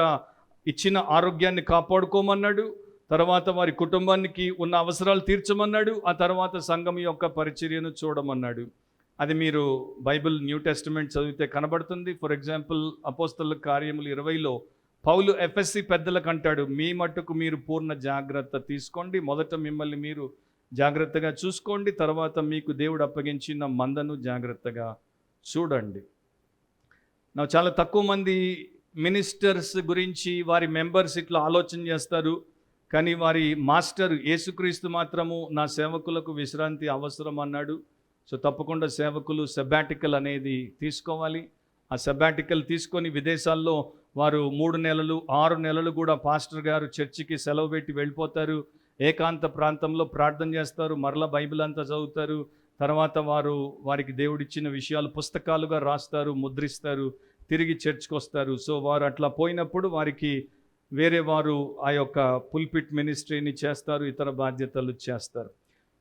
ఇచ్చిన ఆరోగ్యాన్ని కాపాడుకోమన్నాడు, తర్వాత వారి కుటుంబానికి ఉన్న అవసరాలు తీర్చమన్నాడు, ఆ తర్వాత సంఘం యొక్క పరిచర్యను చూడమన్నాడు. అది మీరు బైబిల్ న్యూ టెస్టిమెంట్ చదివితే కనబడుతుంది. ఫర్ ఎగ్జాంపుల్ అపోస్తలుల కార్యములు 20లో పౌలు ఎఫ్ఎస్సి పెద్దలకు అంటాడు, మీ మట్టుకు మీరు పూర్ణ జాగ్రత్త తీసుకోండి. మొదట మిమ్మల్ని మీరు జాగ్రత్తగా చూసుకోండి, తర్వాత మీకు దేవుడు అప్పగించిన మందను జాగ్రత్తగా చూడండి. చాలా తక్కువ మంది మినిస్టర్స్ గురించి వారి మెంబర్స్ ఇట్లా ఆలోచన చేస్తారు. కానీ వారి మాస్టర్ యేసుక్రీస్తు మాత్రము నా సేవకులకు విశ్రాంతి అవసరం అన్నాడు. సో తప్పకుండా సేవకులు సెబాటికల్ అనేది తీసుకోవాలి. ఆ సెబాటికల్ తీసుకొని విదేశాల్లో వారు 3 నెలలు 6 నెలలు కూడా పాస్టర్ గారు చర్చికి సెలవు పెట్టి వెళ్ళిపోతారు. ఏకాంత ప్రాంతంలో ప్రార్థన చేస్తారు, మరలా బైబిల్ అంతా చదువుతారు. తర్వాత వారికి దేవుడిచ్చిన విషయాలు పుస్తకాలుగా రాస్తారు, ముద్రిస్తారు, తిరిగి చర్చ్కి వస్తారు. సో వారు అట్లా పోయినప్పుడు వారికి వేరే వారు ఆ యొక్క పుల్పిట్ మినిస్ట్రీని చేస్తారు, ఇతర బాధ్యతలు చేస్తారు.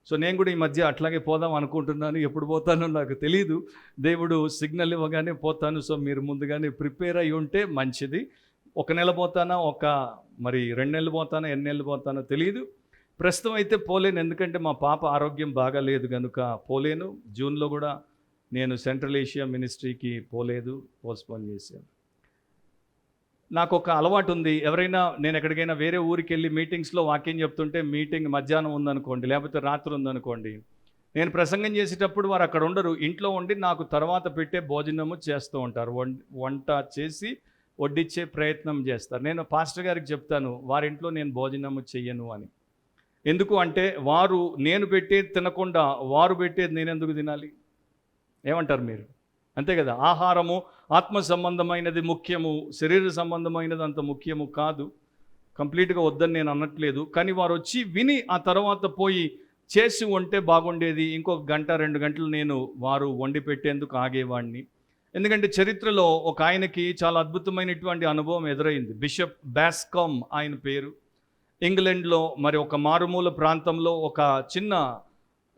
సో నేను కూడా ఈ మధ్య అట్లాగే పోదాం అనుకుంటున్నాను. ఎప్పుడు పోతానో నాకు తెలియదు. దేవుడు సిగ్నల్ ఇవ్వగానే పోతాను. సో మీరు ముందుగానే ప్రిపేర్ అయి ఉంటే మంచిది. 1 నెల పోతానా, 2 నెలలు పోతానా, ఎన్ని నెలలు పోతానో తెలియదు. ప్రస్తుతం అయితే పోలేను, ఎందుకంటే మా పాప ఆరోగ్యం బాగాలేదు కనుక పోలేను. జూన్లో కూడా నేను సెంట్రల్ ఏషియా మినిస్ట్రీకి పోలేదు, పోస్ట్పోన్ చేశాను. నాకు ఒక అలవాటు ఉంది, ఎవరైనా నేను ఎక్కడికైనా వేరే ఊరికి వెళ్ళి మీటింగ్స్లో వాక్యం చెప్తుంటే, మీటింగ్ మధ్యాహ్నం ఉందనుకోండి లేకపోతే రాత్రి ఉందనుకోండి, నేను ప్రసంగం చేసేటప్పుడు వారు అక్కడ ఉండరు, ఇంట్లో ఉండి నాకు తర్వాత పెట్టే భోజనము చేస్తూ ఉంటారు. వంట చేసి వడ్డించే ప్రయత్నం చేస్తారు. నేను పాస్టర్ గారికి చెప్తాను, వారింట్లో నేను భోజనము చెయ్యను అని. ఎందుకు అంటే వారు నేను పెట్టేది తినకుండా వారు పెట్టేది నేను ఎందుకు తినాలి? ఏమంటారు మీరు? అంతే కదా. ఆహారము ఆత్మ సంబంధమైనది ముఖ్యము, శరీర సంబంధమైనది అంత ముఖ్యము కాదు. కంప్లీట్గా వద్దని నేను అనట్లేదు. కానీ వారు వచ్చి విని ఆ తర్వాత పోయి చేసి ఉంటే బాగుండేది. ఇంకొక 1-2 గంటలు నేను వారు వండి పెట్టేందుకు ఆగేవాడిని. ఎందుకంటే చరిత్రలో ఒక ఆయనకి చాలా అద్భుతమైనటువంటి అనుభవం ఎదురైంది. బిషప్ బాస్కామ్ ఆయన పేరు. ఇంగ్లాండ్లో మరి ఒక మారుమూల ప్రాంతంలో ఒక చిన్న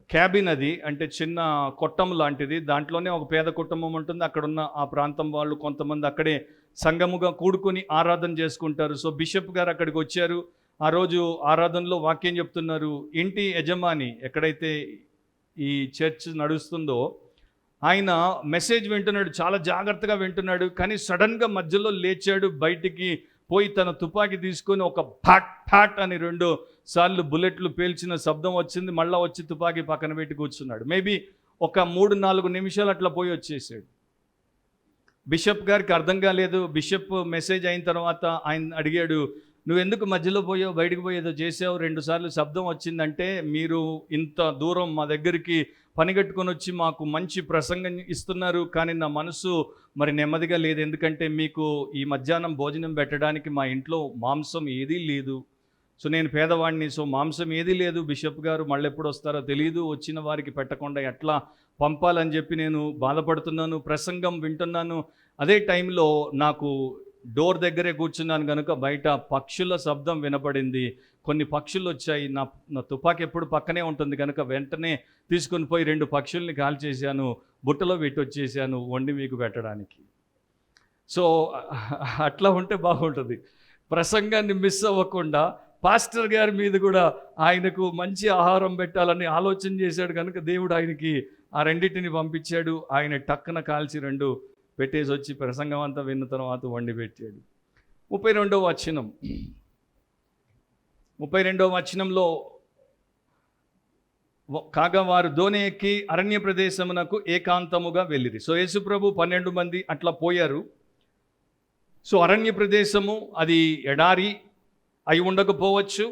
క్యాబిన్, అది అంటే చిన్న కొట్టం లాంటిది, దాంట్లోనే ఒక పేద కుటుంబం ఉంటుంది. అక్కడున్న ఆ ప్రాంతం వాళ్ళు కొంతమంది అక్కడే సంఘముగా కూడుకొని ఆరాధన చేసుకుంటారు. సో బిషప్ గారు అక్కడికి వచ్చారు. ఆ రోజు ఆరాధనలో వాక్యం చెప్తున్నారు. ఇంటి యజమాని ఎక్కడైతే ఈ చర్చ్ నడుస్తుందో ఆయన మెసేజ్ వింటున్నాడు, చాలా జాగ్రత్తగా వింటున్నాడు. కానీ సడన్గా మధ్యలో లేచాడు, బయటికి పోయి తన తుపాకీ తీసుకొని ఒక ఫాట్ ఫాట్ అని 2 సార్లు బుల్లెట్లు పేల్చిన శబ్దం వచ్చింది. మళ్ళీ వచ్చి తుపాకీ పక్కన పెట్టి కూర్చున్నాడు. మేబీ ఒక 3-4 నిమిషాలు అట్లా పోయి వచ్చేసాడు. బిషప్ గారికి అర్థం కాలేదు. బిషప్ మెసేజ్ అయిన తర్వాత ఆయన అడిగాడు, నువ్వు ఎందుకు మధ్యలో పోయావు, బయటకు పోయి ఏదో చేసావు, 2 సార్లు శబ్దం వచ్చిందంటే, మీరు ఇంత దూరం మా దగ్గరికి పనిగట్టుకొని వచ్చి మాకు మంచి ప్రసంగం ఇస్తున్నారు, కానీ నా మనసు మరి నెమ్మదిగా లేదు. ఎందుకంటే మీకు ఈ మధ్యాహ్నం భోజనం పెట్టడానికి మా ఇంట్లో మాంసం ఏదీ లేదు. సో నేను పేదవాడిని, సో మాంసం ఏదీ లేదు. బిషప్ గారు మళ్ళీ ఎప్పుడు వస్తారో తెలియదు, వచ్చిన వారికి పెట్టకుండా ఎట్లా పంపాలని చెప్పి నేను బాధపడుతున్నాను. ప్రసంగం వింటున్నాను, అదే టైంలో నాకు డోర్ దగ్గరే కూర్చున్నాను కనుక బయట పక్షుల శబ్దం వినపడింది. కొన్ని పక్షులు వచ్చాయి. నా తుపాకీ ఎప్పుడు పక్కనే ఉంటుంది కనుక వెంటనే తీసుకొని పోయి 2 పక్షుల్ని కాల్చేసాను, బుట్టలో పెట్టి వచ్చేసాను వండి మీకు పెట్టడానికి. సో అట్లా ఉంటే బాగుంటుంది. ప్రసంగాన్ని మిస్ అవ్వకుండా పాస్టర్ గారి మీద కూడా ఆయనకు మంచి ఆహారం పెట్టాలని ఆలోచన చేశాడు కనుక దేవుడు ఆయనకి ఆ 2టిని పంపించాడు. ఆయన టక్కన కాల్చి 2 పెట్టేసి వచ్చి ప్రసంగం అంతా విన్న తర్వాత వండి పెట్టాడు. 32వ వచనం, 32వ వచనంలో, కాగా వారు దోణి ఎక్కి అరణ్య ప్రదేశమునకు ఏకాంతముగా వెళ్ళిరి. సో యేసుప్రభు 12 మంది అట్లా పోయారు. సో అరణ్య ప్రదేశము అది ఎడారి అయి ఉండకపోవచ్చు,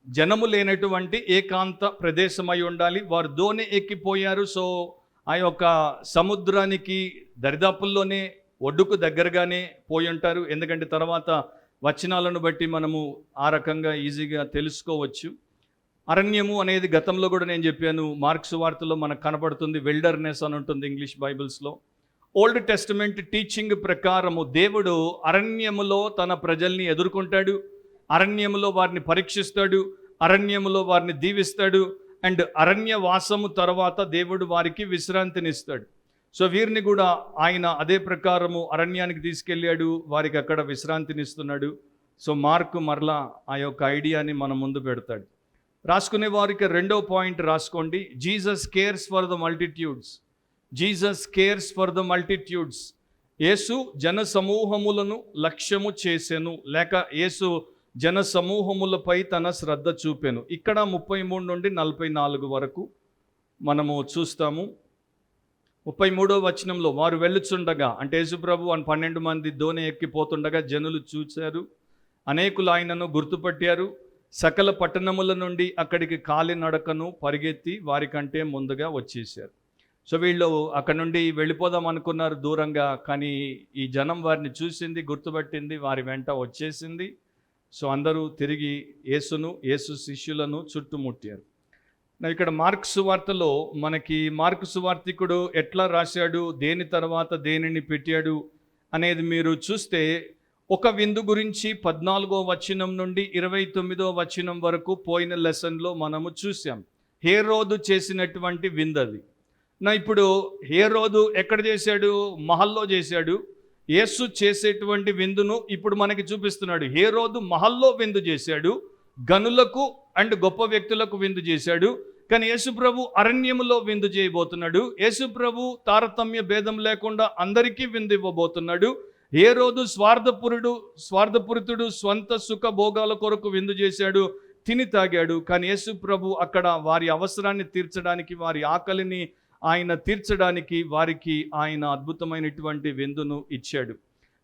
జనము లేనటువంటి ఏకాంత ప్రదేశం అయి ఉండాలి. వారు దోణి ఎక్కిపోయారు. సో ఆ యొక్క సముద్రానికి దరిదాపుల్లోనే, ఒడ్డుకు దగ్గరగానే పోయి ఉంటారు. ఎందుకంటే తర్వాత వచనాలను బట్టి మనము ఆ రకంగా ఈజీగా తెలుసుకోవచ్చు. అరణ్యము అనేది గతంలో కూడా నేను చెప్పాను, మార్క్స్ వార్తలో మనకు కనపడుతుంది, విల్డర్నెస్ అని ఉంటుంది ఇంగ్లీష్ బైబిల్స్లో. ఓల్డ్ టెస్టమెంట్ టీచింగ్ ప్రకారము దేవుడు అరణ్యములో తన ప్రజల్ని ఎదుర్కొంటాడు, అరణ్యములో వారిని పరీక్షిస్తాడు, అరణ్యములో వారిని దీవిస్తాడు, అండ్ అరణ్య వాసము తర్వాత దేవుడు వారికి విశ్రాంతినిస్తాడు. సో వీరిని కూడా ఆయన అదే ప్రకారము అరణ్యానికి తీసుకెళ్ళాడు, వారికి అక్కడ విశ్రాంతినిస్తున్నాడు. సో మార్కు మరలా ఆ యొక్క ఐడియాని మన ముందు పెడతాడు. రాసుకునే వారికి 2వ పాయింట్ రాసుకోండి, Jesus cares for the multitudes. Jesus cares for the multitudes. Yesu జన సమూహములను లక్ష్యము చేసెను, లేక యేసు జన సమూహములపై తన శ్రద్ధ చూపెను. ఇక్కడ 33 నుండి 44 వరకు మనము చూస్తాము. 33వ వచనంలో, వారు వెళ్ళుచుండగా, అంటే యేసుప్రభు 12 మంది దోణి ఎక్కిపోతుండగా జనులు చూశారు, అనేకులు ఆయనను గుర్తుపట్టారు. సకల పట్టణముల నుండి అక్కడికి కాలినడకను పరిగెత్తి వారికంటే ముందుగా వచ్చేసారు. సో వీళ్ళు అక్కడ నుండి వెళ్ళిపోదాం అనుకున్నారు దూరంగా, కానీ ఈ జనం వారిని చూసింది, గుర్తుపట్టింది, వారి వెంట వచ్చేసింది. సో అందరూ తిరిగి యేసును, యేసు శిష్యులను చుట్టుముట్టారు. ఇక్కడ మార్కు సువార్తలో మనకి మార్కు సువార్తికుడు ఎట్లా రాశాడు, దేని తర్వాత దేనిని పెట్టాడు అనేది మీరు చూస్తే, ఒక విందు గురించి 14వ వచనం నుండి 29వ వచనం వరకు పోయిన లెసన్లో మనము చూసాం. హేరోదు చేసినటువంటి విందది. ఇప్పుడు హేరోదు ఎక్కడ చేశాడు? మహల్లో చేశాడు. యేసు చేసేటువంటి విందును ఇప్పుడు మనకి చూపిస్తున్నాడు. హేరోదు మహల్లో విందు చేశాడు, గనులకు అండ్ గొప్ప వ్యక్తులకు విందు చేశాడు. కానీ యేసుప్రభు అరణ్యములో విందు చేయబోతున్నాడు. యేసుప్రభు తారతమ్య భేదం లేకుండా అందరికీ విందు ఇవ్వబోతున్నాడు. హేరోదు స్వార్థపూరితుడు, స్వంత సుఖ భోగాల కొరకు విందు చేశాడు, తిని తాగాడు. కానీ యేసుప్రభు అక్కడ వారి అవసరాన్ని తీర్చడానికి, వారి ఆకలిని ఆయన తీర్చడానికి వారికి ఆయన అద్భుతమైనటువంటి విందును ఇచ్చాడు.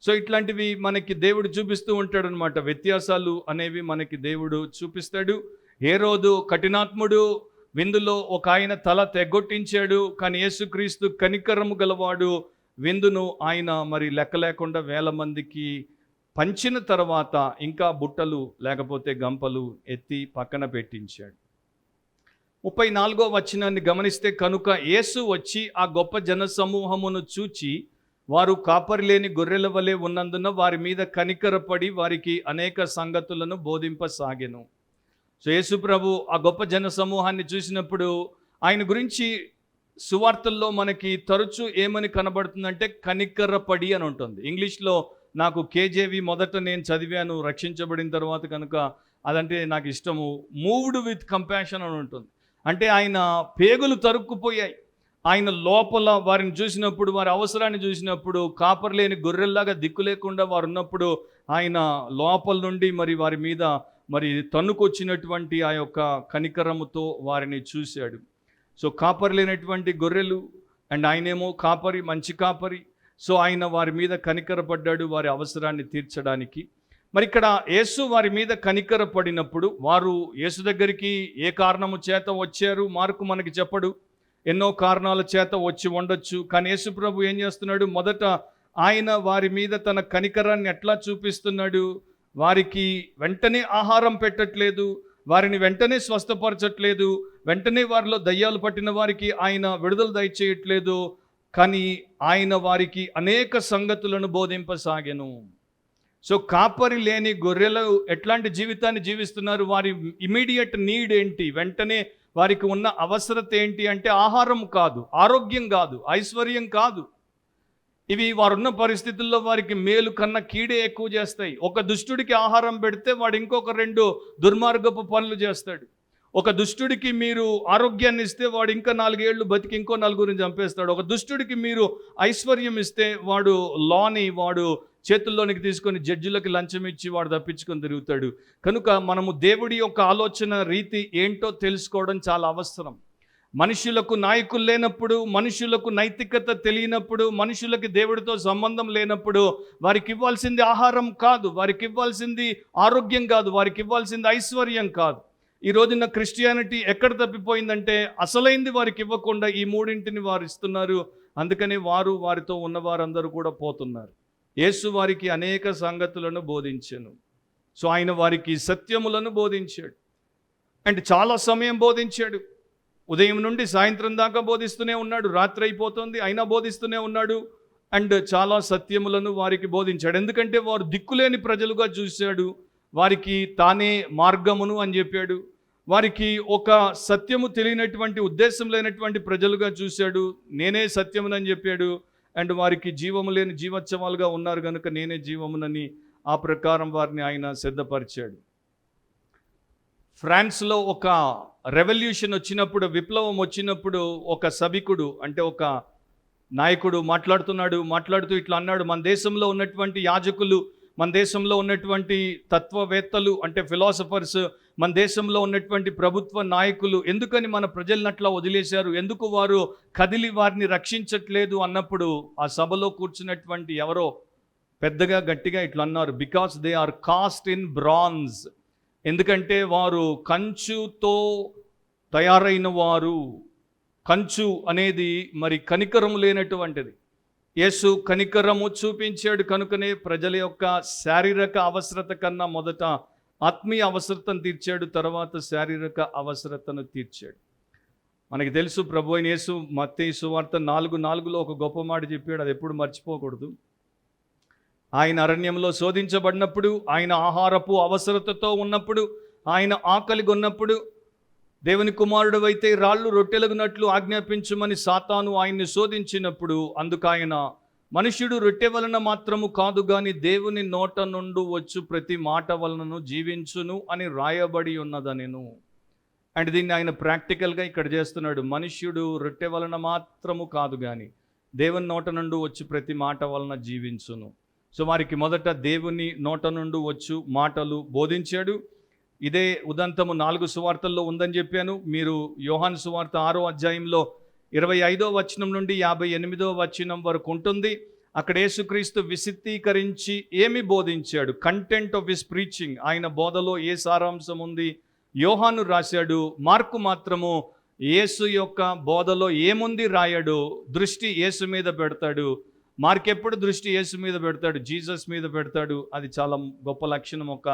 సో ఇట్లాంటివి మనకి దేవుడు చూపిస్తూ ఉంటాడు అనమాట. వ్యత్యాసాలు అనేవి మనకి దేవుడు చూపిస్తాడు. హేరోదు కఠినాత్ముడు, విందులో ఒక ఆయన తల తెగొట్టించాడు. కానీ యేసుక్రీస్తు కనికరము గలవాడు, విందును ఆయన మరి లెక్క లేకుండా 1000 మందికి పంచిన తర్వాత ఇంకా బుట్టలు లేకపోతే గంపలు ఎత్తి పక్కన పెట్టించాడు. 34వ వచనాన్ని గమనిస్తే, కనుక యేసు వచ్చి ఆ గొప్ప జన సమూహమును చూచి, వారు కాపరి లేని గొర్రెల వలె ఉన్నందున వారి మీద కనికరపడి వారికి అనేక సంగతులను బోధింపసాగెను. సో యేసు ప్రభు ఆ గొప్ప జన సమూహాన్ని చూసినప్పుడు ఆయన గురించి సువార్తల్లో మనకి తరచూ ఏమని కనబడుతుందంటే కనికరపడి అని ఉంటుంది. ఇంగ్లీష్లో నాకు కేజేవి మొదట నేను చదివాను రక్షించబడిన తర్వాత కనుక అదంటే నాకు ఇష్టము. మూవ్డ్ విత్ కంపాషన్ అని ఉంటుంది. అంటే ఆయన పేగులు తరుక్కుపోయాయి. ఆయన లోపల వారిని చూసినప్పుడు, వారి అవసరాన్ని చూసినప్పుడు, కాపరి లేని గొర్రెల్లాగా దిక్కు లేకుండా వారు ఉన్నప్పుడు ఆయన లోపల నుండి మరి వారి మీద మరి తన్నుకొచ్చినటువంటి ఆ యొక్క కనికరముతో వారిని చూశాడు. సో కాపరి లేనటువంటి గొర్రెలు అండ్ ఆయనేమో కాపరి, మంచి కాపరి. సో ఆయన వారి మీద కనికరపడ్డాడు వారి అవసరాన్ని తీర్చడానికి. మరి ఇక్కడ యేసు వారి మీద కనికరపడినప్పుడు వారు యేసు దగ్గరికి ఏ కారణము చేత వచ్చారు మార్కు మనకి చెప్పడు. ఎన్నో కారణాల చేత వచ్చి ఉండొచ్చు. కానీ యేసు ప్రభు ఏం చేస్తున్నాడు, మొదట ఆయన వారి మీద తన కనికరాన్ని ఎట్లా చూపిస్తున్నాడు, వారికి వెంటనే ఆహారం పెట్టట్లేదు, వారిని వెంటనే స్వస్థపరచట్లేదు, వెంటనే వారిలో దయ్యాలు పట్టిన వారికి ఆయన విడుదల దయచేయట్లేదు. కానీ ఆయన వారికి అనేక సంగతులను బోధింపసాగెను. సో కాపరి లేని గొర్రెలు ఎట్లాంటి జీవితాన్ని జీవిస్తున్నారు, వారి ఇమీడియట్ నీడ్ ఏంటి, వెంటనే వారికి ఉన్న అవసరత ఏంటి అంటే ఆహారం కాదు, ఆరోగ్యం కాదు, ఐశ్వర్యం కాదు. ఇవి వారున్న పరిస్థితుల్లో వారికి మేలు కన్నా కీడే ఎక్కువ చేస్తాయి. ఒక దుష్టుడికి ఆహారం పెడితే వాడు ఇంకొక 2 దుర్మార్గపు పనులు చేస్తాడు. ఒక దుష్టుడికి మీరు ఆరోగ్యాన్ని ఇస్తే వాడు ఇంకా 4 ఏళ్ళు బతికి ఇంకో 4 చంపేస్తాడు. ఒక దుష్టుడికి మీరు ఐశ్వర్యం ఇస్తే వాడు వాడు చేతుల్లోనికి తీసుకొని జడ్జిలకి లంచం ఇచ్చి వాడు తప్పించుకొని తిరుగుతాడు. కనుక మనము దేవుడి యొక్క ఆలోచన రీతి ఏంటో తెలుసుకోవడం చాలా అవసరం. మనుషులకు నాయకులు లేనప్పుడు, మనుషులకు నైతికత తెలియనప్పుడు, మనుషులకి దేవుడితో సంబంధం లేనప్పుడు వారికి ఇవ్వాల్సింది ఆహారం కాదు, వారికి ఇవ్వాల్సింది ఆరోగ్యం కాదు, వారికి ఇవ్వాల్సింది ఐశ్వర్యం కాదు. ఈ రోజున క్రిస్టియానిటీ ఎక్కడ తప్పిపోయిందంటే అసలైంది వారికి ఇవ్వకుండా ఈ 3 వారు ఇస్తున్నారు. అందుకని వారితో ఉన్నవారందరూ కూడా పోతున్నారు. యేసు వారికి అనేక సంగతులను బోధించెను. సో ఆయన వారికి సత్యములను బోధించాడు. అంటే చాలా సమయం బోధించాడు. ఉదయం నుండి సాయంత్రం దాకా బోధిస్తూనే ఉన్నాడు. రాత్రి అయిపోతుంది అయినా బోధిస్తూనే ఉన్నాడు. అండ్ చాలా సత్యములను వారికి బోధించాడు. ఎందుకంటే వారు దిక్కులేని ప్రజలుగా చూశాడు. వారికి తానే మార్గమును అని చెప్పాడు. వారికి ఒక సత్యము తెలియనటువంటి, ఉద్దేశం లేనటువంటి ప్రజలుగా చూశాడు. నేనే సత్యమునని చెప్పాడు. అండ్ వారికి జీవము లేని జీవోత్సవాలుగా ఉన్నారు కనుక నేనే జీవమునని ఆ ప్రకారం వారిని ఆయన సిద్ధపరిచాడు. ఫ్రాన్స్లో ఒక రెవల్యూషన్ వచ్చినప్పుడు, విప్లవం వచ్చినప్పుడు ఒక సభికుడు అంటే ఒక నాయకుడు మాట్లాడుతూ ఇట్లా అన్నాడు, మన దేశంలో ఉన్నటువంటి యాజకులు, మన దేశంలో ఉన్నటువంటి తత్వవేత్తలు అంటే ఫిలాసఫర్స్, మన దేశంలో ఉన్నటువంటి ప్రభుత్వ నాయకులు ఎందుకని మన ప్రజలను అట్లా వదిలేశారు, ఎందుకు వారు కదిలి వారిని రక్షించట్లేదు అన్నప్పుడు ఆ సభలో కూర్చున్నటువంటి ఎవరో పెద్దగా గట్టిగా ఇట్లా అన్నారు, because they are cast in bronze. ఎందుకంటే వారు కంచుతో తయారైన వారు. కంచు అనేది మరి కనికరము లేనటువంటిది. యేసు కనికరము చూపించాడు కనుకనే ప్రజల యొక్క శారీరక అవసరత కన్నా మొదట ఆత్మీయ అవసరతను తీర్చాడు, తర్వాత శారీరక అవసరతను తీర్చాడు. మనకి తెలుసు ప్రభు అయిన యేసు మత్తయి సువార్త 4:4 ఒక గొప్ప మాట చెప్పాడు, అది ఎప్పుడు మర్చిపోకూడదు. ఆయన అరణ్యంలో శోధించబడినప్పుడు, ఆయన ఆహారపు అవసరతతో ఉన్నప్పుడు, ఆయన ఆకలి కొన్నప్పుడు, దేవుని కుమారుడు అయితే రాళ్ళు రొట్టెలగునట్లు ఆజ్ఞాపించమని సాతాను ఆయన్ని శోధించినప్పుడు, అందుకు ఆయన మనుష్యుడు రొట్టె వలన మాత్రము కాదు గాని దేవుని నోట నుండి వచ్చు ప్రతి మాట వలనను జీవించును అని రాయబడి ఉన్నదనెను. అండ్ దీన్ని ఆయన ప్రాక్టికల్గా ఇక్కడ చేస్తున్నాడు. మనుష్యుడు రొట్టె వలన మాత్రము కాదు కానీ దేవుని నోట నుండి వచ్చి ప్రతి మాట వలన జీవించును. సో వారికి మొదట దేవుని నోట నుండి వచ్చు మాటలు బోధించాడు. ఇదే ఉదంతము 4 సువార్తల్లో ఉందని చెప్పాను. మీరు యోహాను సువార్త 6వ అధ్యాయంలో 25వ వచనం నుండి 58వ వచనం వరకు ఉంటుంది. అక్కడ యేసుక్రీస్తు విశదీకరించి ఏమి బోధించాడు, కంటెంట్ ఆఫ్ హిస్ ప్రీచింగ్, ఆయన బోధలో ఏ సారాంశం ఉంది. యోహాను రాశాడు, మార్కు మాత్రము యేసు యొక్క బోధలో ఏముంది రాయడు, దృష్టి యేసు మీద పెడతాడు. మార్క్ ఎప్పుడు దృష్టి యేసు మీద పెడతాడు, జీసస్ మీద పెడతాడు. అది చాలా గొప్ప లక్షణం, ఒక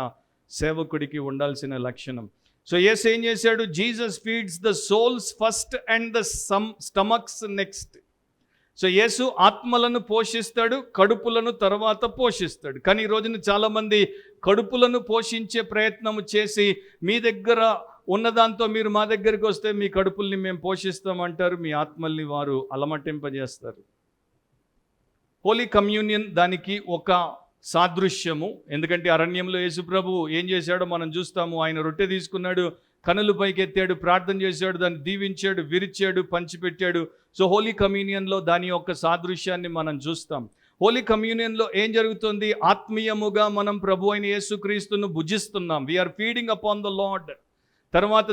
సేవకుడికి ఉండాల్సిన లక్షణం. సో యేసు ఏం చేశాడు, Jesus feeds the souls first and the stomachs next. So Yesu ఆత్మలను పోషిస్తాడు, కడుపులను తర్వాత పోషిస్తాడు. కానీ ఈ రోజున చాలామంది కడుపులను పోషించే ప్రయత్నం చేసి మీ దగ్గర ఉన్నదాంతో మీరు మా దగ్గరికి వస్తే మీ కడుపుల్ని మేము పోషిస్తామంటారు, మీ ఆత్మల్ని వారు అలమటింపజేస్తారు. హోలీ కమ్యూనియన్ దానికి ఒక సాదృశ్యము. ఎందుకంటే అరణ్యంలో యేసుప్రభు ఏం చేశాడో మనం చూస్తాము. ఆయన రొట్టె తీసుకున్నాడు, కనులు పైకెత్తాడు, ప్రార్థన చేశాడు, దాన్ని దీవించాడు, విరిచాడు, పంచిపెట్టాడు. సో హోలీ కమ్యూనియన్లో దాని యొక్క సాదృశ్యాన్ని మనం చూస్తాం. హోలీ కమ్యూనియన్లో ఏం జరుగుతుంది? ఆత్మీయముగా మనం ప్రభు అయిన యేసుక్రీస్తును భుజిస్తున్నాం. We are feeding upon the lord.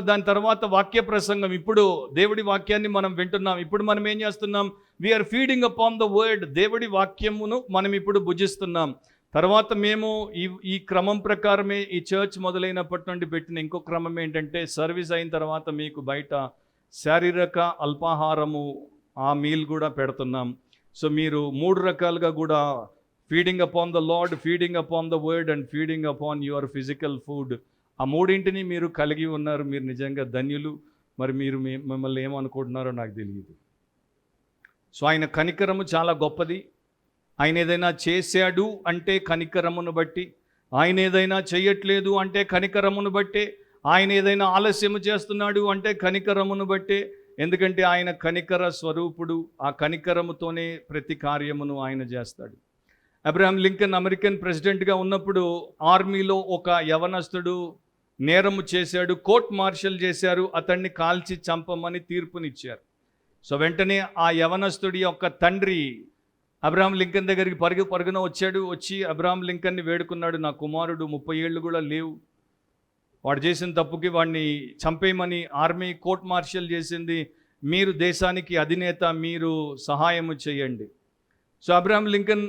దాని తర్వాత వాక్య ప్రసంగం. ఇప్పుడు దేవుడి వాక్యాన్ని మనం వింటున్నాం. ఇప్పుడు మనం ఏం చేస్తున్నాం? We are feeding upon the word. దేవుడి వాక్యమును మనం ఇప్పుడు భుజిస్తున్నాం. తర్వాత మేము ఈ క్రమం ప్రకారమే ఈ చర్చ్ మొదలైనప్పటి నుండి పెట్టిన ఇంకో క్రమం ఏంటంటే, సర్వీస్ అయిన తర్వాత మీకు బయట శారీరక అల్పాహారము, ఆ మీల్ కూడా పెడుతున్నాం. సో మీరు 3 రకాలుగా కూడా feeding upon the lord, feeding upon the word and feeding upon your physical food. ఆ మూడింటిని మీరు కలిగి ఉన్నారు. మీరు నిజంగా ధన్యులు. మరి మీరు మిమ్మల్ని ఏమనుకుంటున్నారో నాకు తెలియదు. సో ఆయన కనికరము చాలా గొప్పది. ఆయన ఏదైనా చేశాడు అంటే కనికరమును బట్టి, ఆయన ఏదైనా చేయట్లేదు అంటే కనికరమును బట్టే, ఆయన ఏదైనా ఆలస్యము చేస్తున్నాడు అంటే కనికరమును బట్టే. ఎందుకంటే ఆయన కనికర స్వరూపుడు. ఆ కనికరముతోనే ప్రతి కార్యమును ఆయన చేస్తాడు. అబ్రహాం లింకన్ అమెరికన్ ప్రెసిడెంట్గా ఉన్నప్పుడు ఆర్మీలో ఒక యవనస్తుడు నేరము చేశాడు. కోర్ట్ మార్షల్ చేశారు, అతన్ని కాల్చి చంపమని తీర్పునిచ్చారు. సో వెంటనే ఆ యవనస్తుడి యొక్క తండ్రి అబ్రహాం లింకన్ దగ్గరికి పరుగున వచ్చి అబ్రహాం లింకన్ని వేడుకున్నాడు. నా కుమారుడు 30 ఏళ్ళు కూడా లేవు, వాడు చేసిన తప్పుకి వాడిని చంపేయమని ఆర్మీ కోర్ట్ మార్షల్ చేసింది. మీరు దేశానికి అధినేత, మీరు సహాయము చేయండి. సో అబ్రహాం లింకన్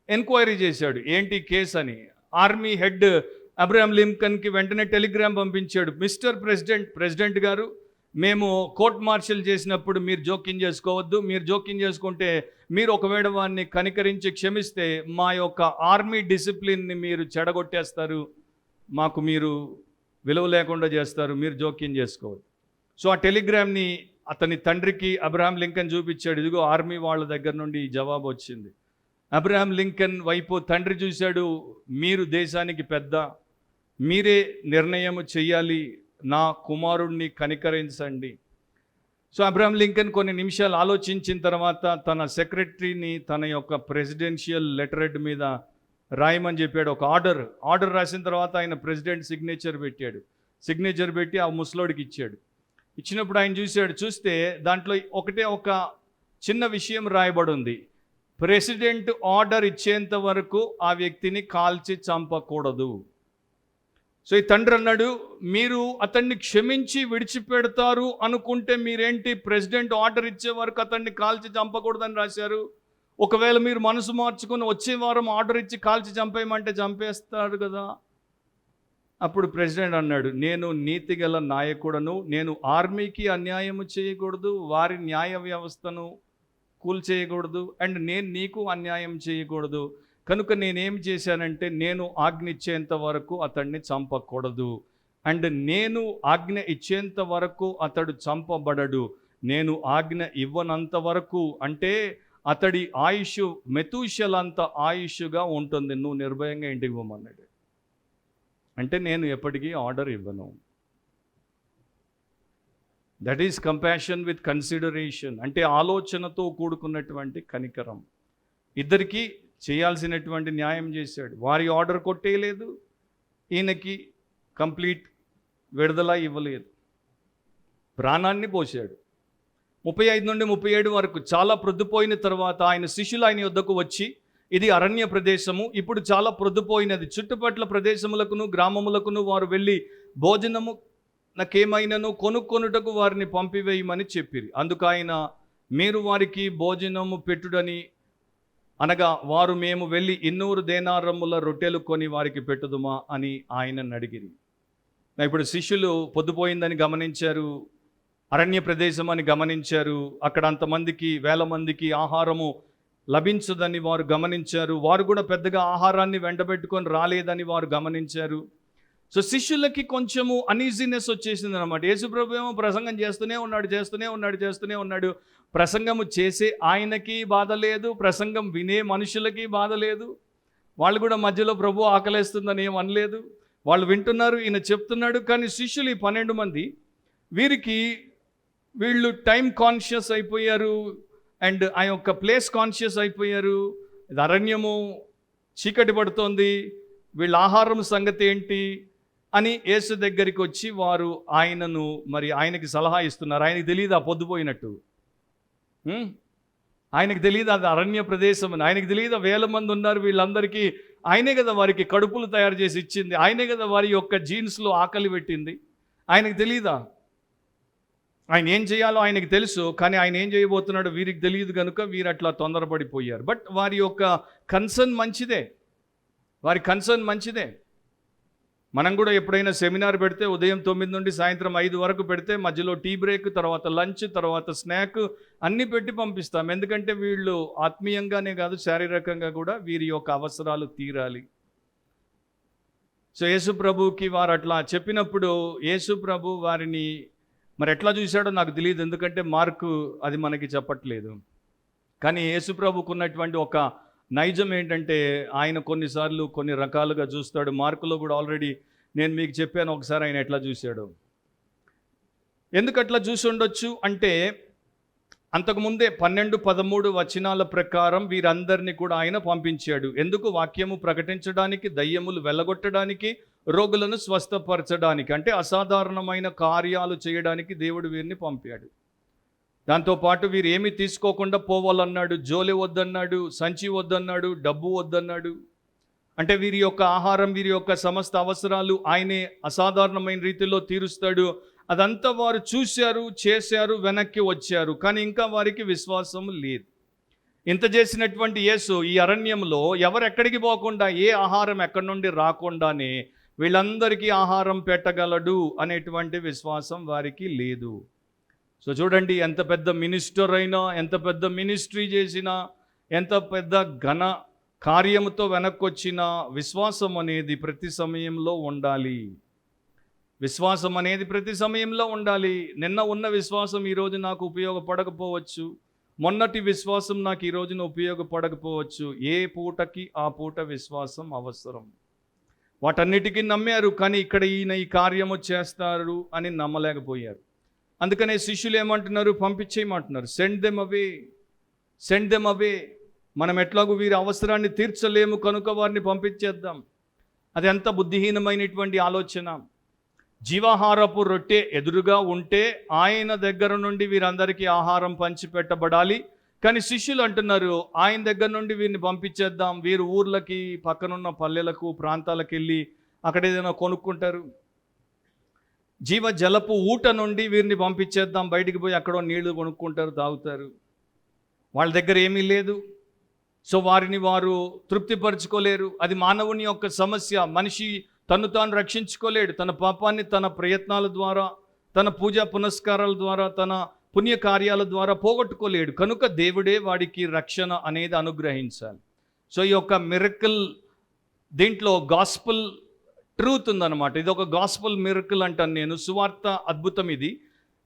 ఎంక్వైరీ చేశాడు, ఏంటి కేసు అని. ఆర్మీ హెడ్ అబ్రహాం లింకన్కి వెంటనే టెలిగ్రామ్ పంపించాడు. మిస్టర్ ప్రెసిడెంట్ గారు, మేము కోర్ట్ మార్షల్ చేసినప్పుడు మీరు జోక్యం చేసుకోవద్దు. మీరు జోక్యం చేసుకుంటే, మీరు ఒకవేళ వాడిని కనికరించి క్షమిస్తే మా యొక్క ఆర్మీ డిసిప్లిన్ని మీరు చెడగొట్టేస్తారు, మాకు మీరు విలువ లేకుండా చేస్తారు, మీరు జోక్యం చేసుకోవద్దు. సో ఆ టెలిగ్రామ్ని అతని తండ్రికి అబ్రహాం లింకన్ చూపించాడు. ఇదిగో ఆర్మీ వాళ్ళ దగ్గర నుండి జవాబు వచ్చింది. అబ్రహాం లింకన్ వైపు తండ్రి చూశాడు. మీరు దేశానికి పెద్ద, మీరే నిర్ణయం చెయ్యాలి, నా కుమారుడిని కనికరించండి. సో అబ్రహాం లింకన్ కొన్ని నిమిషాలు ఆలోచించిన తర్వాత తన సెక్రటరీని తన యొక్క ప్రెసిడెన్షియల్ లెటర్ హెడ్ మీద రాయమని చెప్పాడు. ఒక ఆర్డర్ రాసిన తర్వాత ఆయన ప్రెసిడెంట్ సిగ్నేచర్ పెట్టి ఆ ముసలోడికి ఇచ్చాడు. ఇచ్చినప్పుడు ఆయన చూస్తే దాంట్లో ఒక చిన్న విషయం రాయబడి ఉంది. ప్రెసిడెంట్ ఆర్డర్ ఇచ్చేంత వరకు ఆ వ్యక్తిని కాల్చి చంపకూడదు. సో ఈ తండ్రి అన్నాడు, మీరు అతన్ని క్షమించి విడిచిపెడతారు అనుకుంటే మీరేంటి ప్రెసిడెంట్ ఆర్డర్ ఇచ్చే వరకు అతన్ని కాల్చి చంపకూడదని రాశారు. ఒకవేళ మీరు మనసు మార్చుకొని వచ్చే వారం ఆర్డర్ ఇచ్చి కాల్చి చంపేయమంటే చంపేస్తారు కదా. అప్పుడు ప్రెసిడెంట్ అన్నాడు, నేను నీతిగల నాయకుడను, నేను ఆర్మీకి అన్యాయము చేయకూడదు, వారి న్యాయ వ్యవస్థను కూల్చేయకూడదు, అండ్ నేను నీకు అన్యాయం చేయకూడదు. కనుక నేనేం చేశానంటే, నేను ఆజ్ఞ ఇచ్చేంత వరకు అతన్ని చంపకూడదు, అండ్ నేను ఆజ్ఞ ఇచ్చేంత వరకు అతడు చంపబడడు. నేను ఆజ్ఞ ఇవ్వనంత వరకు, అంటే అతడి ఆయుష్ మెతూషలంత ఆయుష్గా ఉంటుంది, నువ్వు నిర్భయంగా ఇంటికి పోమన్నాడు. అంటే నేను ఎప్పటికీ ఆర్డర్ ఇవ్వను. That is compassion with consideration, అంటే ఆలోచనతో కూడుకున్నటువంటి కనికరం. ఇద్దరికీ చేయాల్సినటువంటి న్యాయం చేశాడు. వారి ఆర్డర్ కొట్టేయలేదు, ఈయనకి కంప్లీట్ విడుదల ఇవ్వలేదు, ప్రాణాన్ని పోశాడు. 35 నుండి 37 వరకు చాలా ప్రొద్దుపోయిన తర్వాత ఆయన శిష్యులు ఆయన యొద్దకు వచ్చి, ఇది అరణ్య ప్రదేశము, ఇప్పుడు చాలా ప్రొద్దుపోయినది, చుట్టుపట్ల ప్రదేశములకును గ్రామములకును వారు వెళ్ళి భోజనము నాకేమైనాను కొనుక్కొనుటకు వారిని పంపివేయమని చెప్పిరి. అందుకు ఆయన, మీరు వారికి భోజనము పెట్టుడని అనగా వారు, మేము వెళ్ళి 200 దేనారముల రొట్టెలు కొని వారికి పెట్టుదుమా అని ఆయనను అడిగిరి. ఇప్పుడు శిష్యులు పొద్దుపోయిందని గమనించారు, అరణ్య ప్రదేశం అని గమనించారు, అక్కడ అంతమందికి, వేల మందికి ఆహారము లభించదని వారు గమనించారు. వారు కూడా పెద్దగా ఆహారాన్ని వెంటబెట్టుకొని రాలేదని వారు గమనించారు. సో శిష్యులకి కొంచెము అనీజీనెస్ వచ్చేసింది అనమాట. యేసుప్రభు ఏమో ప్రసంగం చేస్తూనే ఉన్నాడు. ప్రసంగము చేసే ఆయనకి బాధ లేదు, ప్రసంగం వినే మనుషులకి బాధ లేదు. వాళ్ళు కూడా మధ్యలో ప్రభు ఆకలేస్తుందని ఏం అనలేదు, వాళ్ళు వింటున్నారు, ఈయన చెప్తున్నాడు. కానీ శిష్యులు, ఈ 12 మంది, వీళ్ళు టైం కాన్షియస్ అయిపోయారు, అండ్ ఆ యొక్క ప్లేస్ కాన్షియస్ అయిపోయారు. ఇది అరణ్యము, చీకటి పడుతోంది, వీళ్ళ ఆహారం సంగతి ఏంటి అని యేసు దగ్గరికి వచ్చి వారు ఆయనకి సలహా ఇస్తున్నారు. ఆయనకి తెలియదు ఆ పొద్దుపోయినట్టు. ఆయనకు తెలియదు అది అరణ్య ప్రదేశం అని. ఆయనకు తెలియదు 1000 మంది ఉన్నారు, వీళ్ళందరికీ ఆయనే కదా వారికి కడుపులు తయారు చేసి ఇచ్చింది. ఆయనే కదా వారి యొక్క జీన్స్లో ఆకలి పెట్టింది. ఆయనకు తెలీదా? ఆయన ఏం చేయాలో ఆయనకు తెలుసు, కానీ ఆయన ఏం చేయబోతున్నాడో వీరికి తెలియదు కనుక వీరు అట్లా తొందరపడిపోయారు. బట్ వారి యొక్క కన్సర్న్ మంచిదే, వారి కన్సర్న్ మంచిదే. మనం కూడా ఎప్పుడైనా సెమినార్ పెడితే ఉదయం 9 నుండి సాయంత్రం 5 వరకు పెడితే మధ్యలో టీ బ్రేక్, తర్వాత లంచ్, తర్వాత స్నాక్ అన్నీ పెట్టి పంపిస్తాం. ఎందుకంటే వీళ్ళు ఆత్మీయంగానే కాదు శారీరకంగా కూడా వీరి యొక్క అవసరాలు తీరాలి. సో యేసు ప్రభువుకి వారు అట్లా చెప్పినప్పుడు యేసు ప్రభు వారిని మరి ఎట్లా చూశాడో నాకు తెలియదు, ఎందుకంటే మార్కు అది మనకి చెప్పట్లేదు. కానీ యేసు ప్రభుకు ఉన్నటువంటి ఒక నైజం ఏంటంటే ఆయన కొన్నిసార్లు కొన్ని రకాలుగా చూస్తాడు. మార్కులో కూడా ఆల్రెడీ నేను మీకు చెప్పాను ఒకసారి ఆయన ఎట్లా చూశాడు. ఎందుకు అట్లా చూసి ఉండొచ్చు అంటే అంతకుముందే 12-13 వచనాల ప్రకారం వీరందరినీ కూడా ఆయన పంపించాడు. ఎందుకు? వాక్యము ప్రకటించడానికి, దయ్యములు వెళ్ళగొట్టడానికి, రోగులను స్వస్థపరచడానికి, అంటే అసాధారణమైన కార్యాలు చేయడానికి దేవుడు వీరిని పంపాడు. దాంతోపాటు వీరు ఏమీ తీసుకోకుండా పోవాలన్నాడు. జోలె వద్దన్నాడు, సంచి వద్దన్నాడు, డబ్బు వద్దన్నాడు. అంటే వీరి యొక్క ఆహారం, వీరి యొక్క సమస్త అవసరాలు ఆయనే అసాధారణమైన రీతిలో తీరుస్తాడు. అదంతా వారు చూశారు, చేశారు, వెనక్కి వచ్చారు. కానీ ఇంకా వారికి విశ్వాసం లేదు. ఇంత చేసినటువంటి యేసు ఈ అరణ్యంలో ఎవరెక్కడికి పోకుండా, ఏ ఆహారం ఎక్కడి నుండి రాకుండానే వీళ్ళందరికీ ఆహారం పెట్టగలడు అనేటువంటి విశ్వాసం వారికి లేదు. సో చూడండి, ఎంత పెద్ద మినిస్టర్ అయినా, ఎంత పెద్ద మినిస్ట్రీ చేసినా, ఎంత పెద్ద ఘన కార్యముతో వెనక్కి వచ్చిన విశ్వాసం అనేది ప్రతి సమయంలో ఉండాలి. విశ్వాసం అనేది ప్రతి సమయంలో ఉండాలి. నిన్న ఉన్న విశ్వాసం ఈరోజు నాకు ఉపయోగపడకపోవచ్చు, మొన్నటి విశ్వాసం నాకు ఈ రోజున ఉపయోగపడకపోవచ్చు. ఏ పూటకి ఆ పూట విశ్వాసం అవసరం. వాటన్నిటికీ నమ్మారు, కానీ ఇక్కడ ఈయన ఈ కార్యము చేస్తారు అని నమ్మలేకపోయారు. అందుకనే శిష్యులు ఏమంటున్నారు? పంపించేయమంటున్నారు. Send them away. మనం ఎట్లాగూ వీరి అవసరాన్ని తీర్చలేము కనుక వారిని పంపించేద్దాం. అది ఎంత బుద్ధిహీనమైనటువంటి ఆలోచన. జీవాహారపు రొట్టె ఎదురుగా ఉంటే ఆయన దగ్గర నుండి వీరందరికీ ఆహారం పంచిపెట్టబడాలి. కానీ శిష్యులు అంటున్నారు ఆయన దగ్గర నుండి వీరిని పంపించేద్దాం, వీరు ఊర్లకి, పక్కనున్న పల్లెలకు, ప్రాంతాలకు వెళ్ళి అక్కడ ఏదైనా కొనుక్కుంటారు. జలపు ఊట నుండి వీరిని పంపించేద్దాం, బయటికి పోయి అక్కడో నీళ్లు కొనుక్కుంటారు, తాగుతారు. వాళ్ళ దగ్గర ఏమీ లేదు. సో వారిని వారు తృప్తిపరచుకోలేరు. అది మానవుని యొక్క సమస్య. మనిషి తను తాను రక్షించుకోలేడు. తన పాపాన్ని తన ప్రయత్నాల ద్వారా, తన పూజా పునస్కారాల ద్వారా, తన పుణ్య కార్యాల ద్వారా పోగొట్టుకోలేడు. కనుక దేవుడే వాడికి రక్షణ అనేది అనుగ్రహించాలి. సో ఈ యొక్క మిరకిల్ దీంట్లో గాస్పుల్ ట్రూత్ ఉందన్నమాట. ఇది ఒక గాస్పుల్ మిరకిల్ అంటాను నేను. సువార్త అద్భుతం ఇది.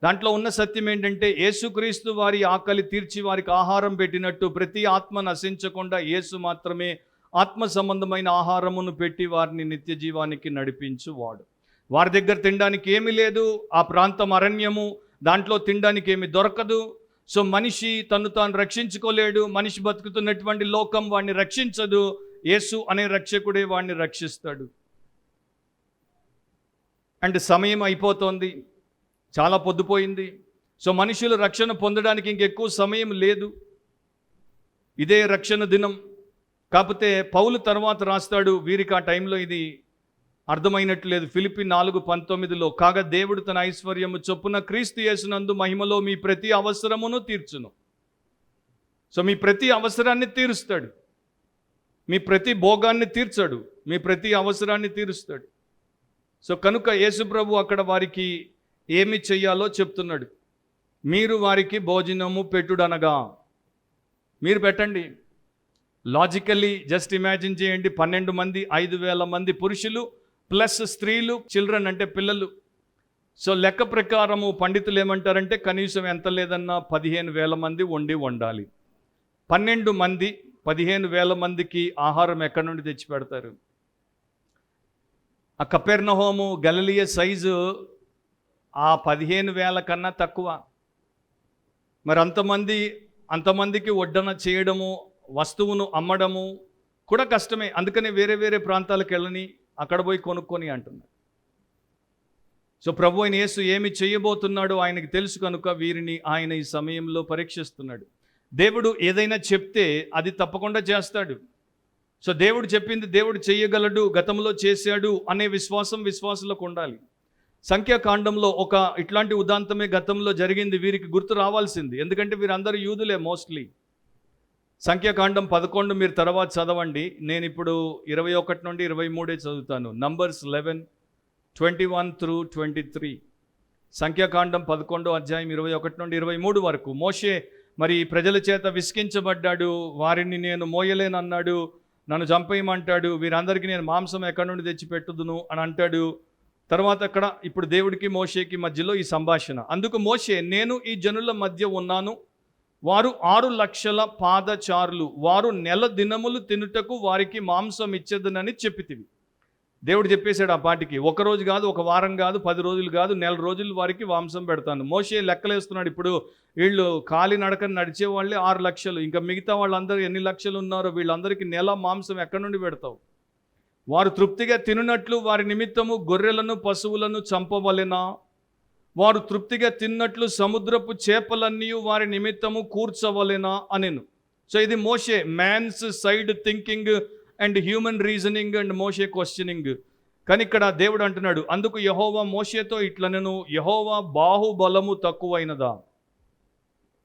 దాంట్లో ఉన్న సత్యం ఏంటంటే యేసుక్రీస్తు వారి ఆకలి తీర్చి వారికి ఆహారం పెట్టినట్టు ప్రతి ఆత్మ నశించకుండా యేసు మాత్రమే ఆత్మ సంబంధమైన ఆహారమును పెట్టి వారిని నిత్య జీవానికి నడిపించువాడు. వారి దగ్గర తినడానికి ఏమీ లేదు. ఆ ప్రాంతం అరణ్యము, దాంట్లో తినడానికి ఏమీ దొరకదు. సో మనిషి తను తాను రక్షించుకోలేడు. మనిషి బతుకుతున్నటువంటి లోకం వాడిని రక్షించదు. యేసు అనే రక్షకుడే వాడిని రక్షిస్తాడు. అండ్ సమయం అయిపోతోంది, చాలా పొద్దుపోయింది. సో మనుషులు రక్షణ పొందడానికి ఇంకెక్కువ సమయం లేదు. ఇదే రక్షణ దినం. కాకపోతే పౌలు తర్వాత రాస్తాడు, వీరికి ఆ టైంలో ఇది అర్థమైనట్లేదు. ఫిలిప్పీ 4:19 కాగా దేవుడు తన ఐశ్వర్యము చొప్పున క్రీస్తు యేసునందు మహిమలో మీ ప్రతి అవసరమును తీర్చును. సో మీ ప్రతి అవసరాన్ని తీరుస్తాడు. మీ ప్రతి భోగాన్ని తీర్చాడు, మీ ప్రతి అవసరాన్ని తీరుస్తాడు. సో కనుక యేసుప్రభు అక్కడ వారికి ఏమి చెయ్యాలో చెప్తున్నాడు. మీరు వారికి భోజనము పెట్టుడనగా, మీరు పెట్టండి. లాజికల్లీ జస్ట్ ఇమాజిన్ చేయండి, 12 మంది, 5,000 మంది పురుషులు ప్లస్ స్త్రీలు, చిల్డ్రన్ అంటే పిల్లలు. సో లెక్క ప్రకారము పండితులు ఏమంటారంటే కనీసం ఎంత లేదన్నా 15,000 మంది వండాలి. 12 మంది 15,000 మందికి ఆహారం ఎక్కడి నుండి తెచ్చి పెడతారు? ఆ కపెర్నహూము గలిలయ సైజు ఆ 15,000 కన్నా తక్కువ. మరి అంతమందికి వడ్డన చేయడము, వస్తువును అమ్మడము, కూడా కష్టమే. అందుకనే వేరే వేరే ప్రాంతాలకు వెళ్ళని, అక్కడ పోయి కొనుక్కొని అంటున్నారు. సో ప్రభు అయిన యేసు ఏమి చేయబోతున్నాడో ఆయనకి తెలుసు కనుక వీరిని ఆయన ఈ సమయంలో పరీక్షిస్తున్నాడు. దేవుడు ఏదైనా చెప్తే అది తప్పకుండా చేస్తాడు. సో దేవుడు చెప్పింది దేవుడు చేయగలడు, గతంలో చేశాడు అనే విశ్వాసులకు ఉండాలి. సంఖ్యాకాండంలో ఒక ఇట్లాంటి ఉదాంతమే గతంలో జరిగింది, వీరికి గుర్తు రావాల్సింది. ఎందుకంటే వీరందరూ యూదులే మోస్ట్లీ. సంఖ్యాకాండం 11 మీరు తర్వాత చదవండి. నేను ఇప్పుడు 21 నుండి 23 చదువుతాను. నంబర్స్ 11:21-23. సంఖ్యాకాండం 11 అధ్యాయం 21 నుండి 23 వరకు. మోషే మరి ప్రజల చేత విసిగించబడ్డాడు, వారిని నేను మోయలేనన్నాడు, నన్ను చంపేయమంటాడు, వీరందరికీ నేను మాంసం ఎక్కడి నుండి తెచ్చి పెట్టుదును అని అంటాడు. తర్వాత అక్కడ ఇప్పుడు దేవుడికి మోషేకి మధ్యలో ఈ సంభాషణ. అందుకు మోషే, నేను ఈ జనుల మధ్య ఉన్నాను, వారు 6 లక్షల పాదచారులు, వారు నెల దినములు తినుటకు వారికి మాంసం ఇచ్చేదనని చెప్పితివి. దేవుడు చెప్పేశాడు ఆ పాటికి, ఒక రోజు కాదు, ఒక వారం కాదు, 10 రోజులు కాదు, నెల రోజులు వారికి మాంసం పెడతాను. మోషే లెక్కలేస్తున్నాడు. ఇప్పుడు వీళ్ళు కాలి నడకని నడిచే వాళ్ళే 6 లక్షలు, ఇంకా మిగతా వాళ్ళందరూ ఎన్ని లక్షలు ఉన్నారో వీళ్ళందరికీ నెల మాంసం ఎక్కడి నుండి పెడతావు? వారు తృప్తిగా తిన్నట్లు వారి నిమిత్తము గొర్రెలను పశువులను చంపవలెనా? వారు తృప్తిగా తిన్నట్లు సముద్రపు చేపలన్నీ వారి నిమిత్తము కూర్చవలెనా అనెను. సో ఇది Moshe man's side thinking and human reasoning and Moshe questioning. కానీ ఇక్కడ దేవుడు అంటున్నాడు, అందుకు యెహోవా మోషేతో ఇట్లనెను, యెహోవా బాహుబలము తక్కువైనదా?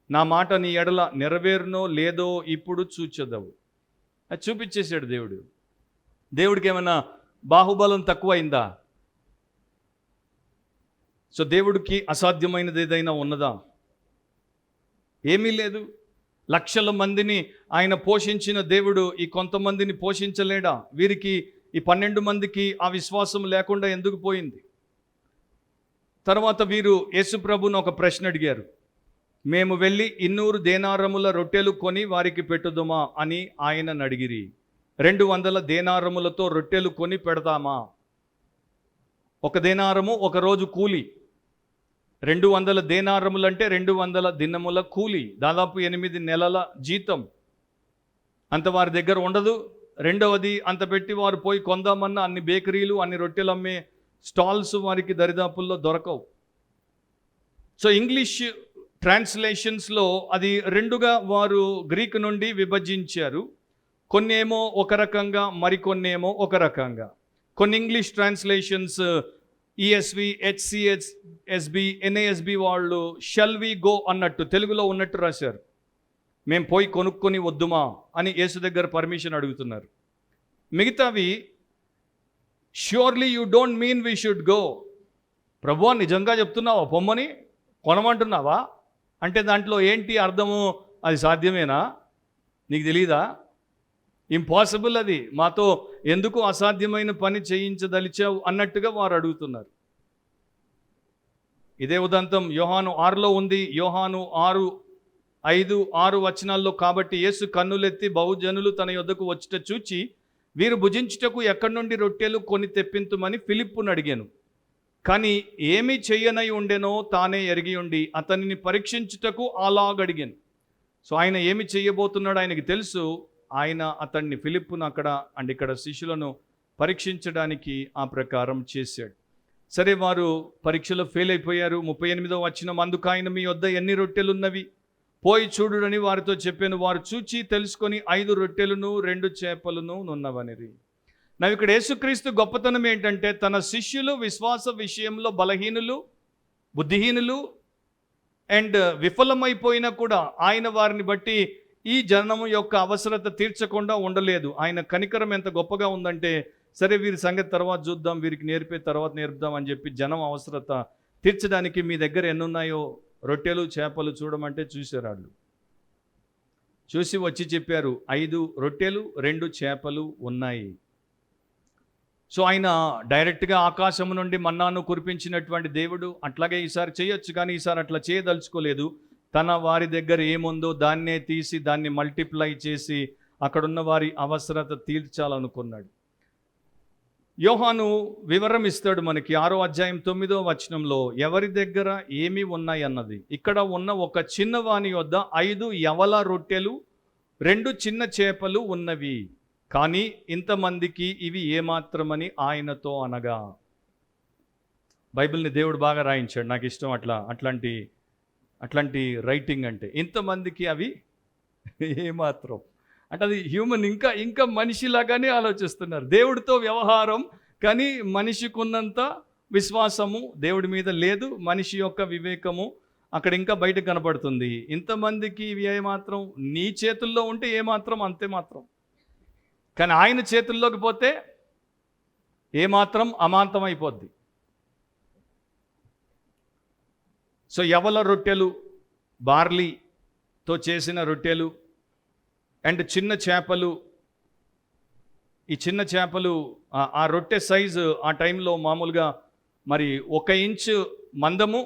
నా మాట నీ ఎడల నెరవేరునో లేదో ఇప్పుడు చూచెదవు. అది చూపించేశాడు దేవుడు. దేవుడికి ఏమైనా బాహుబలం తక్కువైందా? సో దేవుడికి అసాధ్యమైనది ఏదైనా ఉన్నదా? ఏమీ లేదు. లక్షల మందిని ఆయన పోషించిన దేవుడు ఈ కొంతమందిని పోషించలేడా? వీరికి ఈ 12 మందికి ఆ విశ్వాసం లేకుండా ఎందుకు పోయింది? తర్వాత వీరు యేసుప్రభును ఒక ప్రశ్న అడిగారు, మేము వెళ్ళి 200 దేనారముల రొట్టెలు కొని వారికి పెట్టుదుమా అని ఆయనను అడిగిరి. 200 దేనారములతో రొట్టెలు కొని పెడతామా? 1 దేనారము ఒక రోజు కూలి. 200 దేనారములు అంటే 200 దినముల కూలి, దాదాపు 8 నెలల జీతం. అంత వారి దగ్గర ఉండదు. రెండవది, అంత పెట్టి వారు పోయి కొందామన్నా అన్ని బేకరీలు, అన్ని రొట్టెలు అమ్మే స్టాల్స్ వారికి దరిదాపుల్లో దొరకవు. సో ఇంగ్లీష్ ట్రాన్స్లేషన్స్లో అది 2గా వారు గ్రీక్ నుండి విభజించారు. కొన్ని ఏమో ఒక రకంగా, మరికొన్ని ఏమో ఒక రకంగా. కొన్ని ఇంగ్లీష్ ట్రాన్స్లేషన్స్ ఈఎస్వి, హెచ్సిఎస్బి, ఎన్ఏఎస్బి వాళ్ళు షల్ వి గో అన్నట్టు తెలుగులో ఉన్నట్టు రాశారు. మేము పోయి కొనుక్కొని వద్దుమా అని యేసు దగ్గర పర్మిషన్ అడుగుతున్నారు. మిగతావి surely you don't mean we should go. ప్రభువా నిజంగా చెప్తున్నావా పొమ్మని, కొనమంటున్నావా అంటే దాంట్లో ఏంటి అర్థము? అది సాధ్యమేనా? నీకు తెలీదా? ఇంపాసిబుల్, అది మాతో ఎందుకు అసాధ్యమైన పని చేయించదలిచావు అన్నట్టుగా వారు అడుగుతున్నారు. ఇదే ఉదంతం యోహాను 6లో ఉంది. యోహాను 6:5-6 వచనాల్లో, కాబట్టి యేసు కన్నులెత్తి బహుజనులు తన యొద్దకు వచ్చుట చూచి వీరు భుజించుటకు ఎక్కడి నుండి రొట్టెలు కొని తెప్పింతుమని ఫిలిప్పును అడిగాను. కానీ ఏమి చెయ్యనై ఉండెనో తానే ఎరిగి ఉండి అతనిని పరీక్షించుటకు అలాగడిగాను. సో ఆయన ఏమి చెయ్యబోతున్నాడో ఆయనకి తెలుసు. ఆయన అతన్ని ఫిలిప్పును ఇక్కడ శిష్యులను పరీక్షించడానికి ఆ ప్రకారం చేశాడు. సరే, వారు పరీక్షలో ఫెయిల్ అయిపోయారు. 38వ వచనం, అందుకు ఆయన మీ వద్ద ఎన్ని రొట్టెలున్నవి పోయి చూడుడని వారితో చెప్పాను. వారు చూచి తెలుసుకొని 5 రొట్టెలను 2 చేపలను నున్నవనిరి. ఇక్కడ యేసుక్రీస్తు గొప్పతనం ఏంటంటే తన శిష్యులు విశ్వాస విషయంలో బలహీనులు, బుద్ధిహీనులు అండ్ విఫలమైపోయినా కూడా ఆయన వారిని బట్టి ఈ జనము యొక్క అవసరత తీర్చకుండా ఉండలేదు. ఆయన కనికరం ఎంత గొప్పగా ఉందంటే, సరే వీరి సంగతి తర్వాత చూద్దాం, వీరికి నేర్పే తర్వాత నేర్పుదాం అని చెప్పి జనం అవసరత తీర్చడానికి మీ దగ్గర ఎన్నున్నాయో రొట్టెలు చేపలు చూడమంటే చూశారు. వాళ్ళు చూసి వచ్చి చెప్పారు, 5 రొట్టెలు 2 చేపలు ఉన్నాయి. సో ఆయన డైరెక్ట్గా ఆకాశం నుండి మన్నాను కురిపించినటువంటి దేవుడు అట్లాగే ఈసారి చేయొచ్చు, కానీ ఈసారి అట్లా చేయదలుచుకోలేదు. తన వారి దగ్గర ఏముందో దాన్నే తీసి దాన్ని మల్టిప్లై చేసి అక్కడున్న వారి అవసరత తీర్చాలనుకున్నాడు. యోహాను వివరం ఇస్తాడు మనకి 6వ అధ్యాయం 9వ వచనంలో ఎవరి దగ్గర ఏమి ఉన్నాయి అన్నది. ఇక్కడ ఉన్న ఒక చిన్నవాని వద్ద 5 యవల రొట్టెలు 2 చిన్న చేపలు ఉన్నవి. కానీ ఇంతమందికి ఇవి ఏమాత్రమని ఆయనతో అనగా. బైబిల్ని దేవుడు బాగా రాయించాడు, నాకు ఇష్టం అట్లాంటి రైటింగ్. అంటే ఇంతమందికి అవి ఏమాత్రం అంటే అది హ్యూమన్, ఇంకా మనిషిలాగానే ఆలోచిస్తున్నారు. దేవుడితో వ్యవహారం, కానీ మనిషికి ఉన్నంత విశ్వాసము దేవుడి మీద లేదు. మనిషి యొక్క వివేకము అక్కడ ఇంకా బయట కనపడుతుంది. ఇంతమందికి ఇవి ఏమాత్రం, నీ చేతుల్లో ఉంటే ఏమాత్రం అంతే మాత్రం, కానీ ఆయన చేతుల్లోకి పోతే ఏమాత్రం అమాంతం అయిపోద్ది. సో యవల రొట్టెలు, బార్లీతో చేసిన రొట్టెలు అండ్ చిన్న చేపలు. ఈ చిన్న చేపలు, ఆ రొట్టె సైజు ఆ టైంలో మామూలుగా మరి 1 ఇంచు మందము,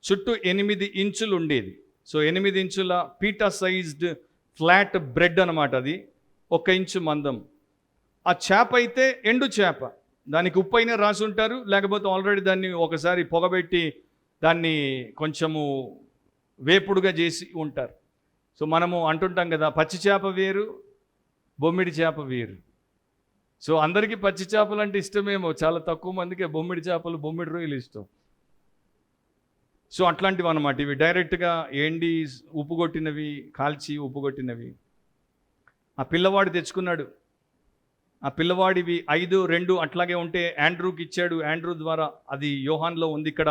చుట్టూ 8 ఇంచులు ఉండేది. సో 8 ఇంచుల పీటా సైజ్డ్ ఫ్లాట్ బ్రెడ్ అనమాట అది, 1 ఇంచు మందం. ఆ చేప అయితే ఎండు చేప, దానికి ఉప్పు అయినా రాసి ఉంటారు, లేకపోతే ఆల్రెడీ దాన్ని ఒకసారి పొగబెట్టి దాన్ని కొంచెము వేపుడుగా చేసి ఉంటారు. సో మనము అంటుంటాం కదా, పచ్చి చేప వేరు, బొమ్మిడి చేప వేరు. సో అందరికీ పచ్చి చేపలు అంటే ఇష్టమేమో, చాలా తక్కువ మందికి బొమ్మిడి చేపలు, బొమ్మిడి రొయ్యలు ఇష్టం. సో అట్లాంటివి అనమాట ఇవి, డైరెక్ట్గా ఎండి ఉప్పు కొట్టినవి, కాల్చి ఉప్పు కొట్టినవి. ఆ పిల్లవాడు తెచ్చుకున్నాడు. ఆ పిల్లవాడివి 5, 2 అట్లాగే ఉంటే ఆండ్రూకి ఇచ్చాడు. ఆండ్రూ ద్వారా, అది యోహాన్లో ఉంది, ఇక్కడ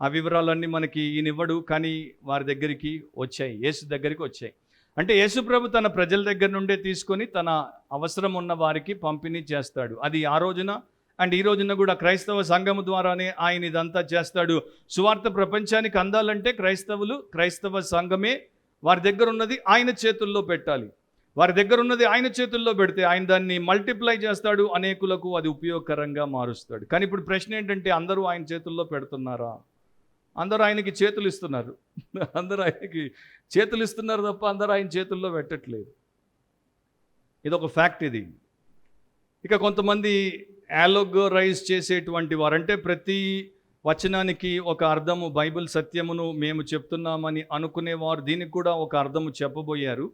ఆ వివరాలన్నీ మనకి ఈయన ఇవ్వడు, కానీ వారి దగ్గరికి వచ్చాయి, యేసు దగ్గరికి వచ్చాయి. అంటే యేసు ప్రభు తన ప్రజల దగ్గర నుండే తీసుకొని తన అవసరం ఉన్న వారికి పంపిణీ చేస్తాడు. అది ఆ రోజున అండ్ ఈ రోజున కూడా క్రైస్తవ సంఘము ద్వారానే ఆయన ఇదంతా చేస్తాడు. సువార్త ప్రపంచానికి అందాలంటే క్రైస్తవ సంఘమే వారి దగ్గర ఉన్నది ఆయన చేతుల్లో పెట్టాలి. వారి దగ్గర ఉన్నది ఆయన చేతుల్లో పెడితే ఆయన దాన్ని మల్టిప్లై చేస్తాడు, అనేకులకు అది ఉపయోగకరంగా మారుస్తాడు. కానీ ఇప్పుడు ప్రశ్న ఏంటంటే, అందరూ ఆయన చేతుల్లో పెడుతున్నారా? అందరూ ఆయనకి చేతులు ఇస్తున్నారు, అందరూ ఆయనకి చేతులు ఇస్తున్నారు తప్ప అందరూ ఆయన చేతుల్లో పెట్టట్లేదు. ఇది ఒక ఫ్యాక్ట్ ఇది. ఇక కొంతమంది యాలోగరైజ్ చేసేటువంటి వారంటే ప్రతి వచనానికి ఒక అర్థము, బైబిల్ సత్యమును మేము చెప్తున్నామని అనుకునేవారు దీనికి కూడా ఒక అర్థము చెప్పబోయారు.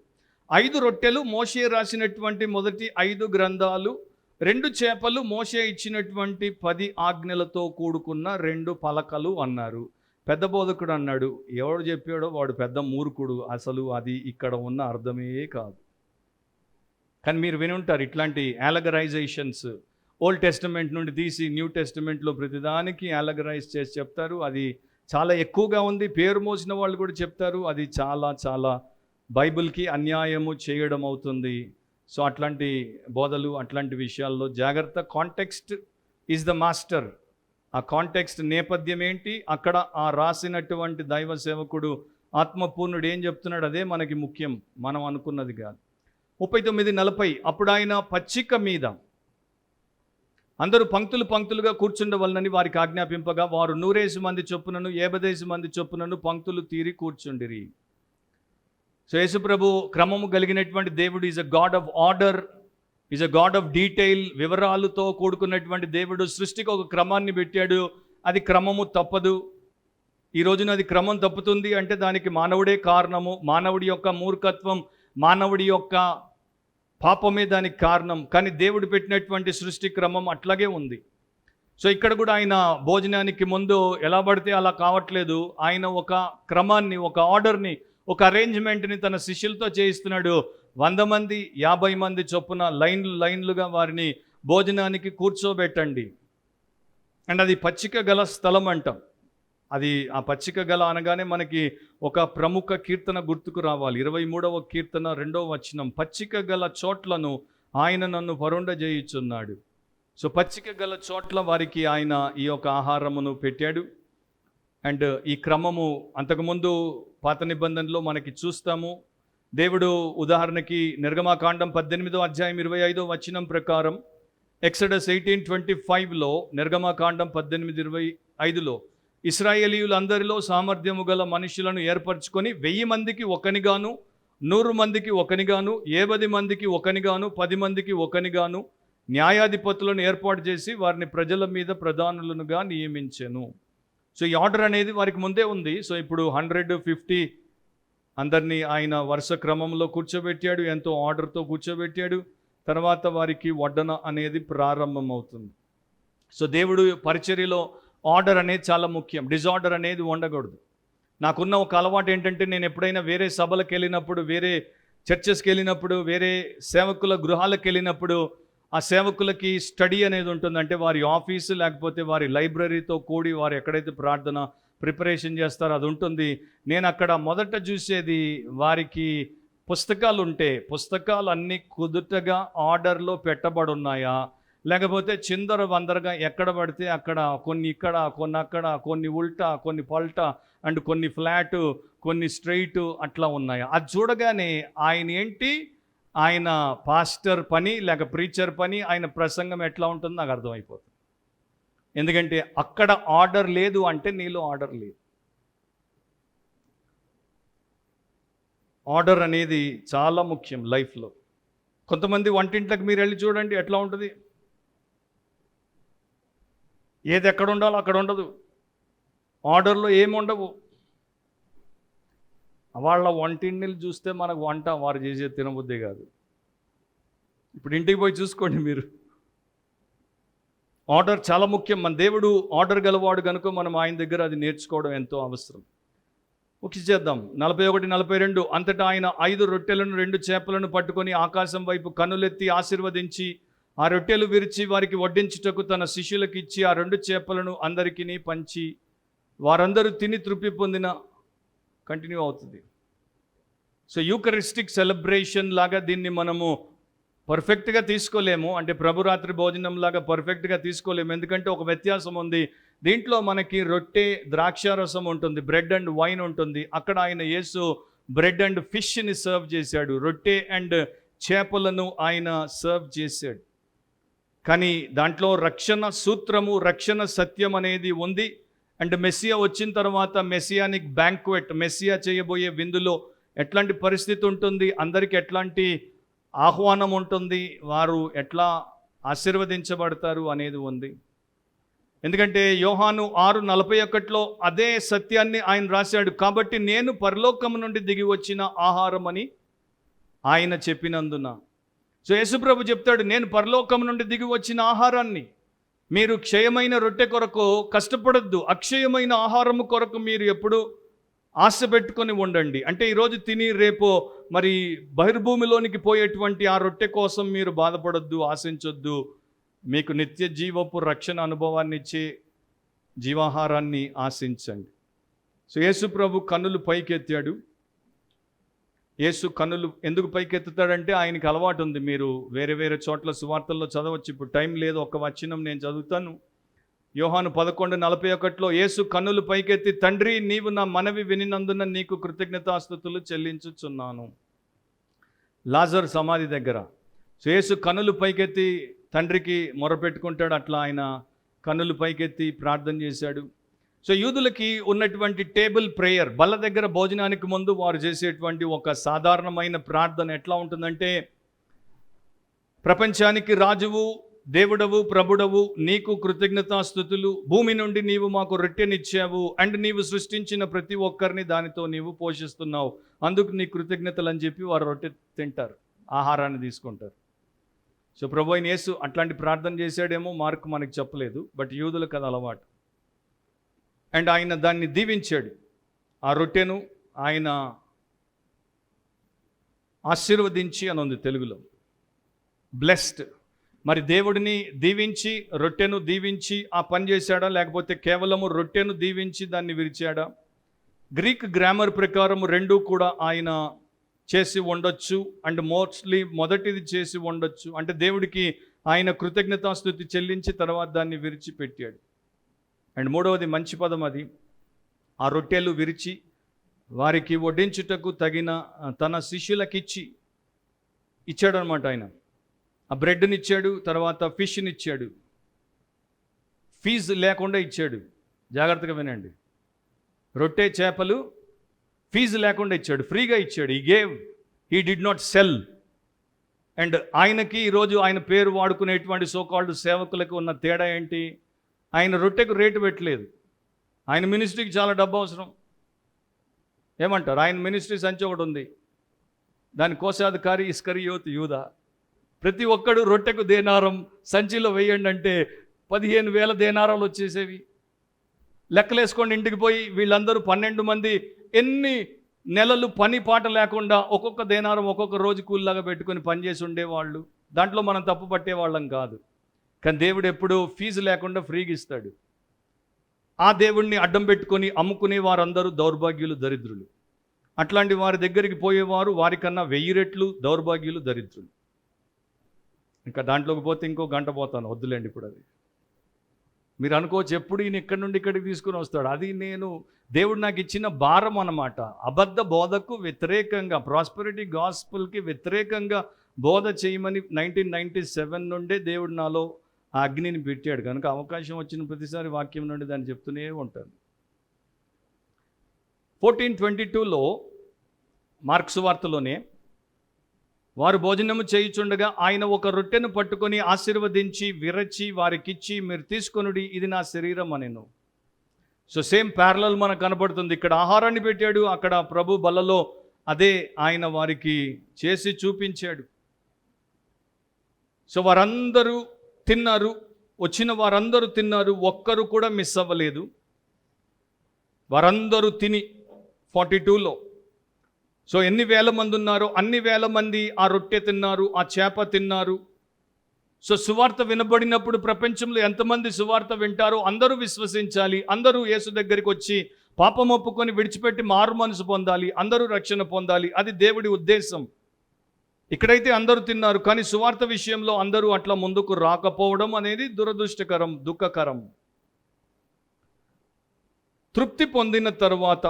5 రొట్టెలు మోషే రాసినటువంటి మొదటి 5 గ్రంథాలు, 2 చేపలు మోషే ఇచ్చినటువంటి 10 ఆజ్ఞలతో కూడుకున్న 2 పలకలు అన్నారు. పెద్ద బోధకుడు అన్నాడు, ఎవడు చెప్పాడో వాడు పెద్ద మూర్ఖుడు, అసలు అది ఇక్కడ ఉన్న అర్థమే కాదు. కానీ మీరు విని ఉంటారు ఇట్లాంటి యాలగరైజేషన్స్, ఓల్డ్ టెస్టమెంట్ నుండి తీసి న్యూ టెస్టమెంట్లో ప్రతిదానికి యాలగరైజ్ చేసి చెప్తారు. అది చాలా ఎక్కువగా ఉంది, పేరు మోసిన వాళ్ళు కూడా చెప్తారు అది చాలా బైబిల్కి అన్యాయము చేయడం అవుతుంది. సో అట్లాంటి బోధలు, అట్లాంటి విషయాల్లో జాగ్రత్త. Context is the master. ఆ కాంటెక్స్ట్ నేపథ్యం ఏంటి, అక్కడ ఆ రాసినటువంటి దైవ సేవకుడు ఆత్మపూర్ణుడు ఏం చెప్తున్నాడు, అదే మనకి ముఖ్యం, మనం అనుకున్నది కాదు. 39:40 అప్పుడు ఆయన పచ్చిక మీద అందరూ పంక్తులుగా కూర్చుండవలనని వారికి ఆజ్ఞాపింపగా, వారు 100 మంది చొప్పునను 50 మంది చొప్పునను పంక్తులు తీరి కూర్చుండిరి. సో యేసుప్రభు క్రమము కలిగినటువంటి దేవుడు. Is a God of order, is a God of detail. వివరాలతో కూడుకున్నటువంటి దేవుడు. సృష్టికి ఒక క్రమాన్ని పెట్టాడు, అది క్రమము తప్పదు. ఈ రోజున అది క్రమం తప్పుతుంది అంటే దానికి మానవుడే కారణము. మానవుడి యొక్క మూర్ఖత్వం, మానవుడి యొక్క పాపమే దానికి కారణం. కానీ దేవుడు పెట్టినటువంటి సృష్టి క్రమం అట్లాగే ఉంది. సో ఇక్కడ కూడా ఆయన భోజనానికి ముందు ఎలా పడితే అలా కావట్లేదు. ఆయన ఒక క్రమాన్ని, ఒక ఆర్డర్ని, ఒక అరేంజ్మెంట్ని తన శిష్యులతో చేయిస్తున్నాడు. 100 మంది 50 మంది చొప్పున లైన్లుగా వారిని భోజనానికి కూర్చోబెట్టండి. అండ్ అది పచ్చిక గల స్థలం అంటాం. అది ఆ పచ్చిక గల అనగానే మనకి ఒక ప్రముఖ కీర్తన గుర్తుకు రావాలి. 23వ కీర్తన 2వ వచనం, పచ్చిక గల చోట్లను ఆయన నన్ను పరుండజేయుచున్నాడు. సో పచ్చిక గల చోట్ల వారికి ఆయన ఈ యొక్క ఆహారమును పెట్టాడు. అండ్ ఈ క్రమము అంతకుముందు పాత నిబంధనలో మనకి చూస్తాము. దేవుడు ఉదాహరణకి నిర్గమాకాండం 18వ అధ్యాయం 25వ వచనం ప్రకారం, ఎక్సడస్ 18:25లో, నిర్గమాకాండం 18:25లో ఇశ్రాయేలీయులందరిలో సామర్థ్యము గల మనుషులను ఏర్పరచుకొని 1000 మందికి ఒకనిగాను, 100 మందికి ఒకనిగాను, 50 మందికి ఒకనిగాను, 10 మందికి ఒకనిగాను న్యాయాధిపతులను ఏర్పాటు చేసి వారిని ప్రజల మీద ప్రధానులనుగా నియమించెను. సో ఈ ఆర్డర్ అనేది వారికి ముందే ఉంది. సో ఇప్పుడు 150 అందరినీ ఆయన వరుస క్రమంలో కూర్చోబెట్టాడు, ఎంతో ఆర్డర్తో కూర్చోబెట్టాడు. తర్వాత వారికి వడ్డన అనేది ప్రారంభమవుతుంది. సో దేవుడు పరిచర్యలో ఆర్డర్ అనేది చాలా ముఖ్యం. డిజార్డర్ అనేది ఉండకూడదు. నాకున్న ఒక అలవాటు ఏంటంటే, నేను ఎప్పుడైనా వేరే సభలకు వెళ్ళినప్పుడు, వేరే చర్చెస్కి వెళ్ళినప్పుడు, వేరే సేవకుల గృహాలకు వెళ్ళినప్పుడు, ఆ సేవకులకి స్టడీ అనేది ఉంటుంది. అంటే వారి ఆఫీసు లేకపోతే వారి లైబ్రరీతో కూడి వారు ఎక్కడైతే ప్రార్థన ప్రిపరేషన్ చేస్తారో అది ఉంటుంది. నేను అక్కడ మొదట చూసేది, వారికి పుస్తకాలు ఉంటే పుస్తకాలు అన్నీ కుదుటగా ఆర్డర్లో పెట్టబడి ఉన్నాయా, లేకపోతే చిందర వందరగా ఎక్కడ పడితే అక్కడ, కొన్ని ఇక్కడ, కొన్ని అక్కడ, కొన్ని ఉల్టా, కొన్ని పల్టా, అండ్ కొన్ని ఫ్లాటు, కొన్ని స్ట్రైటు అట్లా ఉన్నాయా. అది చూడగానే ఆయన పాస్టర్ పని లేక ప్రీచర్ పని, ఆయన ప్రసంగం ఎట్లా ఉంటుందో నాకు అర్థమైపోతుంది. ఎందుకంటే అక్కడ ఆర్డర్ లేదు అంటే నీలో ఆర్డర్ లేదు. ఆర్డర్ అనేది చాలా ముఖ్యం లైఫ్లో. కొంతమంది వంటింట్లోకి మీరు వెళ్ళి చూడండి ఎట్లా ఉంటుంది. ఏది ఎక్కడ ఉండాలో అక్కడ ఉండదు. ఆర్డర్లో ఏమి ఉండవు. వాళ్ళ వంటింటిని చూస్తే మనకు వంట వారు చేసే తినబుద్ధి కాదు. ఇప్పుడు ఇంటికి పోయి చూసుకోండి మీరు. ఆర్డర్ చాలా ముఖ్యం. మన దేవుడు ఆర్డర్ గలవాడు కనుక మనం ఆయన దగ్గర అది నేర్చుకోవడం ఎంతో అవసరం. ఒక చేద్దాం. 41, 42. అంతటా ఆయన 5 రొట్టెలను 2 చేపలను పట్టుకొని ఆకాశం వైపు కన్నులెత్తి ఆశీర్వదించి ఆ రొట్టెలు విరిచి వారికి వడ్డించుటకు తన శిష్యులకు ఇచ్చి ఆ 2 చేపలను అందరికీ పంచి వారందరూ తిని తృప్తి పొందిన. కంటిన్యూ అవుతుంది. సో యూకరిస్టిక్ సెలబ్రేషన్ లాగా దీన్ని మనము పర్ఫెక్ట్గా తీసుకోలేము. అంటే ప్రభురాత్రి భోజనం లాగా పర్ఫెక్ట్గా తీసుకోలేము. ఎందుకంటే ఒక వ్యత్యాసం ఉంది. దీంట్లో మనకి రొట్టె, ద్రాక్షారసం ఉంటుంది, బ్రెడ్ అండ్ వైన్ ఉంటుంది. అక్కడ ఆయన యేసు బ్రెడ్ అండ్ ఫిష్ని సర్వ్ చేశాడు, రొట్టె అండ్ చేపలను ఆయన సర్వ్ చేశాడు. కానీ దాంట్లో రక్షణ సూత్రము, రక్షణ సత్యం అనేది ఉంది. అండ్ మెస్సియా వచ్చిన తర్వాత మెస్సియానిక్ బ్యాంక్వెట్, మెస్సియా చేయబోయే విందులో ఎట్లాంటి పరిస్థితి ఉంటుంది, అందరికీ ఎట్లాంటి ఆహ్వానం ఉంటుంది, వారు ఎట్లా ఆశీర్వదించబడతారు అనేది ఉంది. ఎందుకంటే యోహాను 6:41 అదే సత్యాన్ని ఆయన రాశాడు. కాబట్టి నేను పరలోకము నుండి దిగి వచ్చిన ఆహారం అని ఆయన చెప్పినందున. సో యేసుప్రభు చెప్తాడు, నేను పరలోకము నుండి దిగి వచ్చిన ఆహారాన్ని. మీరు క్షయమైన రొట్టె కొరకు కష్టపడద్దు, అక్షయమైన ఆహారము కొరకు మీరు ఎప్పుడు ఆశ పెట్టుకొని ఉండండి. అంటే ఈరోజు తిని రేపు మరి బహిర్భూమిలోనికి పోయేటువంటి ఆ రొట్టె కోసం మీరు బాధపడొద్దు, ఆశించొద్దు. మీకు నిత్య జీవపు రక్షణ అనుభవాన్ని ఇచ్చే జీవాహారాన్ని ఆశించండి. సో యేసు ప్రభు కన్నులు పైకెత్తాడు. యేసు కన్నులు ఎందుకు పైకెత్తుతాడంటే ఆయనకి అలవాటు ఉంది. మీరు వేరే వేరే చోట్ల సువార్తల్లో చదవచ్చు. ఇప్పుడు టైం లేదు, ఒక వచనం నేను చదువుతాను. యోహాను 11:41 యేసు కన్నులు పైకెత్తి, తండ్రి నీవు నా మనవి వినినందున నీకు కృతజ్ఞతాస్తుతులు చెల్లించుచున్నాను. లాజర్ సమాధి దగ్గర. సో యేసు కన్నులు పైకెత్తి తండ్రికి మొరపెట్టుకుంటాడు. అట్లా ఆయన కన్నులు పైకెత్తి ప్రార్థన చేశాడు. సో యూదులకి ఉన్నటువంటి టేబుల్ ప్రేయర్, బల్ల దగ్గర భోజనానికి ముందు వారు చేసేటువంటి ఒక సాధారణమైన ప్రార్థన ఎట్లా ఉంటుందంటే, ప్రపంచానికి రాజువు, దేవుడవు, ప్రభుడవు, నీకు కృతజ్ఞతాస్తుతులు. భూమి నుండి నీవు మాకు రొట్టెనిచ్చావు, అండ్ నీవు సృష్టించిన ప్రతి ఒక్కరిని దానితో నీవు పోషిస్తున్నావు, అందుకు నీ కృతజ్ఞతలు అని చెప్పి వారు రొట్టె తింటారు, ఆహారాన్ని తీసుకుంటారు. సో ప్రభు అయిన యేసు అట్లాంటి ప్రార్థన చేశాడేమో మార్కు మనకు చెప్పలేదు, బట్ యూదులకు అది అలవాటు. అండ్ ఆయన దాన్ని దీవించాడు. ఆ రొట్టెను ఆయన ఆశీర్వదించి అని ఉంది తెలుగులో, బ్లెస్డ్. మరి దేవుడిని దీవించి రొట్టెను దీవించి ఆ పని చేశాడా, లేకపోతే కేవలము రొట్టెను దీవించి దాన్ని విరిచాడా? గ్రీక్ గ్రామర్ ప్రకారం రెండూ కూడా ఆయన చేసి ఉండొచ్చు. అండ్ మోస్ట్లీ మొదటిది చేసి ఉండొచ్చు. అంటే దేవుడికి ఆయన కృతజ్ఞతాస్తుతి చెల్లించి తర్వాత దాన్ని విరిచి పెట్టాడు. అండ్ మూడవది మంచి పదం, అది ఆ రొట్టెలు విరిచి వారికి వడ్డించుటకు తగిన తన శిష్యులకి ఇచ్చాడు అనమాట. ఆయన ఆ బ్రెడ్ని ఇచ్చాడు, తర్వాత ఫిష్ని ఇచ్చాడు. ఫీజు లేకుండా ఇచ్చాడు. జాగ్రత్తగా వినండి, రొట్టె చేపలు ఫీజు లేకుండా ఇచ్చాడు, ఫ్రీగా ఇచ్చాడు. He did not cell. And ఆయనకి ఈరోజు ఆయన పేరు వాడుకునేటువంటి సోకాల్డ్ సేవకులకు ఉన్న తేడా ఏంటి? ఆయన రొట్టెకు రేటు పెట్టలేదు. ఆయన మినిస్ట్రీకి చాలా డబ్బు అవసరం. ఏమంటారు? ఆయన మినిస్ట్రీ సంచి ఒకటి ఉంది, దాని కోశాధికారి ఇస్కరియోతు యూదా. ప్రతి ఒక్కడు రొట్టెకు దేనారం సంచిలో వేయండి అంటే 15,000 దేనారాలు వచ్చేసేవి. లెక్కలేసుకోండి. ఇంటికి పోయి వీళ్ళందరూ 12 మంది ఎన్ని నెలలు పని పాట లేకుండా ఒక్కొక్క దేనారం ఒక్కొక్క రోజు కూలిలాగా పెట్టుకొని పనిచేసి ఉండేవాళ్ళు. దాంట్లో మనం తప్పు పట్టేవాళ్ళం కాదు. కానీ దేవుడు ఎప్పుడు ఫీజు లేకుండా ఫ్రీగా ఇస్తాడు. ఆ దేవుణ్ణి అడ్డం పెట్టుకొని అమ్ముకునే వారందరూ దౌర్భాగ్యులు, దరిద్రులు. అట్లాంటి వారి దగ్గరికి పోయేవారు వారికన్నా 1000 రెట్లు దౌర్భాగ్యులు, దరిద్రులు. ఇంకా దాంట్లోకి పోతే ఇంకో గంట పోతాను, వద్దులేండి ఇప్పుడు అది. మీరు అనుకోవచ్చు ఎప్పుడు ఈయన ఇక్కడి నుండి ఇక్కడికి తీసుకుని వస్తాడు. అది దేవుడు నాకు ఇచ్చిన భారం అన్నమాట. అబద్ధ బోధకు వ్యతిరేకంగా, ప్రాస్పెరిటీ గాస్పుల్కి వ్యతిరేకంగా బోధ చేయమని 1997 నుండే దేవుడు నాలో ఆ అగ్నిని పెట్టాడు. కనుక అవకాశం వచ్చిన ప్రతిసారి వాక్యం నుండి దాన్ని చెప్తూనే ఉంటాను. 14:22లో మార్కు సువార్తలోనే, వారు భోజనము చేయుచుండగా ఆయన ఒక రొట్టెను పట్టుకొని ఆశీర్వదించి విరచి వారికిచ్చి, మీరు తీసుకొనుడి, ఇది నా శరీరం అనెను. సో సేమ్ ప్యారలల్ మనకు కనబడుతుంది. ఇక్కడ ఆహారాన్ని పెట్టాడు, అక్కడ ప్రభు బల్లలో అదే ఆయన వారికి చేసి చూపించాడు. సో వారందరూ తిన్నారు, వచ్చిన వారందరూ తిన్నారు, ఒక్కరు కూడా మిస్ అవ్వలేదు. వారందరూ తిని 42లో, సో ఎన్ని వేల మంది ఉన్నారో అన్ని వేల మంది ఆ రొట్టె తిన్నారు, ఆ చేప తిన్నారు. సో సువార్త వినబడినప్పుడు ప్రపంచంలో ఎంతమంది సువార్త వింటారో అందరూ విశ్వసించాలి, అందరూ యేసు దగ్గరికి వచ్చి పాపం ఒప్పుకొని విడిచిపెట్టి మారు మనసు పొందాలి, అందరూ రక్షణ పొందాలి. అది దేవుడి ఉద్దేశం. ఇక్కడైతే అందరూ తిన్నారు, కానీ సువార్త విషయంలో అందరూ అట్లా ముందుకు రాకపోవడం అనేది దురదృష్టకరం, దుఃఖకరం. తృప్తి పొందిన తర్వాత,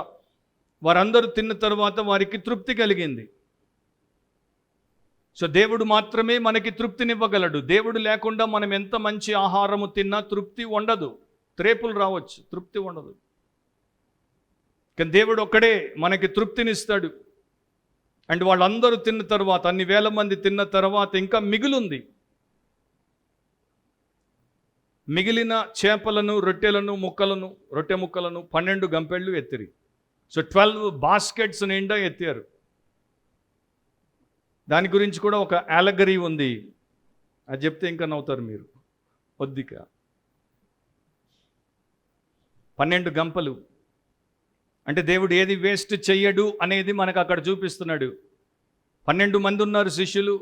వారందరూ తిన్న తర్వాత వారికి తృప్తి కలిగింది. సో దేవుడు మాత్రమే మనకి తృప్తినివ్వగలడు. దేవుడు లేకుండా మనం ఎంత మంచి ఆహారము తిన్నా తృప్తి ఉండదు. త్రేపులు రావచ్చు, తృప్తి ఉండదు. కానీ దేవుడు ఒక్కడే మనకి తృప్తినిస్తాడు. అండ్ వాళ్ళందరూ తిన్న తర్వాత, అన్ని వేల మంది తిన్న తర్వాత ఇంకా మిగులుంది. మిగిలిన చేపలను, రొట్టెలను, రొట్టె ముక్కలను 12 గంపెళ్ళు ఎత్తిరి. సో 12 బాస్కెట్స్ నిండా ఎత్తారు. దాని గురించి కూడా ఒక యాలగరీ ఉంది, అది చెప్తే ఇంకా నవ్వుతారు మీరు. కొద్దిగా 12 గంపలు అంటే దేవుడు ఏది వేస్ట్ చెయ్యడు అనేది మనకు అక్కడ చూపిస్తున్నాడు. 12 మంది ఉన్నారు శిష్యులు.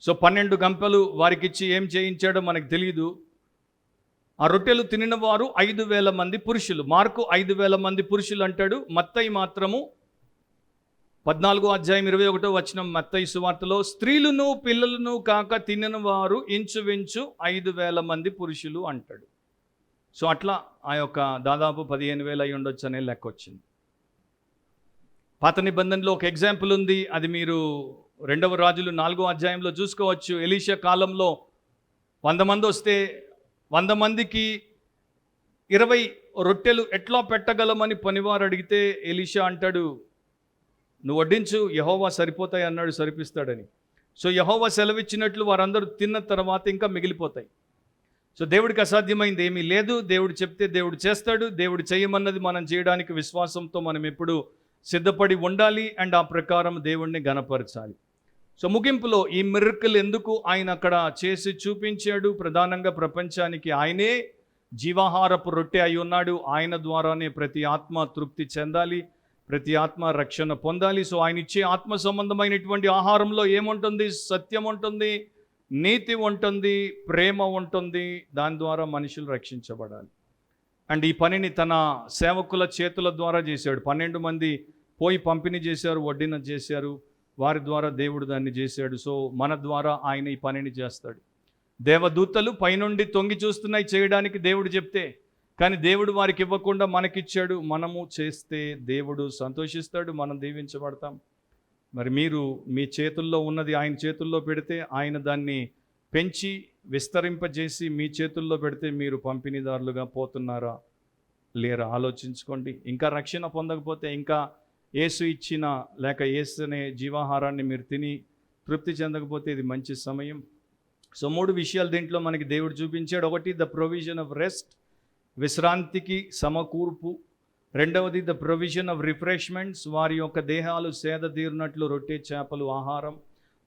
సో 12 గంపలు వారికి ఇచ్చి ఏం చేయించాడో మనకు తెలియదు. ఆ రొట్టెలు తినిన వారు 5,000 మంది పురుషులు. మార్కు 5,000 మంది పురుషులు అంటాడు. మత్తయి మాత్రము 14:21 మత్తయి సువార్తలో, స్త్రీలను పిల్లలను కాక తినిన వారు ఇంచుమించు 5,000 మంది పురుషులు అంటాడు. సో అట్లా ఆ యొక్క దాదాపు 15,000 అయి ఉండొచ్చు అనే లెక్క వచ్చింది. పాత నిబంధనలో ఒక ఎగ్జాంపుల్ ఉంది, అది మీరు 2వ రాజులు 4వ అధ్యాయంలో చూసుకోవచ్చు. ఎలీషా కాలంలో 100 మంది వస్తే 100 మందికి 20 రొట్టెలు ఎట్లా పెట్టగలమని పనివారు అడిగితే ఎలీషా అంటాడు, నువ్వు వడ్డించు, యెహోవా సరిపోతాయి అన్నాడు, సరిపిస్తాడని. సో యెహోవా సెలవిచ్చినట్లు వారందరూ తిన్న తర్వాత ఇంకా మిగిలిపోతాయి. సో దేవుడికి అసాధ్యమైంది ఏమీ లేదు. దేవుడు చెప్తే దేవుడు చేస్తాడు. దేవుడు చేయమన్నది మనం చేయడానికి విశ్వాసంతో మనం ఎప్పుడు సిద్ధపడి ఉండాలి. అండ్ ఆ ప్రకారం దేవుణ్ణి ఘనపరచాలి. సో ముగింపులో ఈ మిరకిల్ ఎందుకు ఆయన అక్కడ చేసి చూపించాడు? ప్రధానంగా ప్రపంచానికి ఆయనే జీవాహారపు రొట్టె అయి ఉన్నాడు. ఆయన ద్వారానే ప్రతి ఆత్మ తృప్తి చెందాలి, ప్రతి ఆత్మ రక్షణ పొందాలి. సో ఆయన ఇచ్చే ఆత్మ సంబంధమైనటువంటి ఆహారంలో ఏముంటుంది? సత్యం ఉంటుంది, నీతి ఉంటుంది, ప్రేమ ఉంటుంది. దాని ద్వారా మనుషులు రక్షించబడాలి. అండ్ ఈ పనిని తన సేవకుల చేతుల ద్వారా చేశాడు. 12 మంది పోయి పంపిణీ చేశారు, వడ్డీన చేశారు, వారి ద్వారా దేవుడు దాన్ని చేశాడు. సో మన ద్వారా ఆయన ఈ పనిని చేస్తాడు. దేవదూతలు పైనుండి తొంగి చూస్తున్నాయి చేయడానికి దేవుడు చెప్తే, కానీ దేవుడు వారికి ఇవ్వకుండా మనకిచ్చాడు. మనము చేస్తే దేవుడు సంతోషిస్తాడు, మనం దీవించబడతాం. మరి మీరు మీ చేతుల్లో ఉన్నది ఆయన చేతుల్లో పెడితే ఆయన దాన్ని పెంచి విస్తరింపజేసి మీ చేతుల్లో పెడితే మీరు పంపిణీదారులుగా పోతున్నారా లేరా ఆలోచించుకోండి. ఇంకా రక్షణ పొందకపోతే, ఇంకా యేసు ఇచ్చిన లేక యేసు అనే జీవాహారాన్ని మీరు తిని తృప్తి చెందకపోతే ఇది మంచి సమయం. సో 3 విషయాలు దీంట్లో మనకి దేవుడు చూపించాడు. ఒకటి, ద ప్రొవిజన్ ఆఫ్ రెస్ట్, విశ్రాంతికి సమకూర్పు. రెండవది, ద ప్రొవిజన్ ఆఫ్ రిఫ్రెష్మెంట్స్, వారి యొక్క దేహాలు సేద తీరినట్లు రొట్టె చేపలు ఆహారం.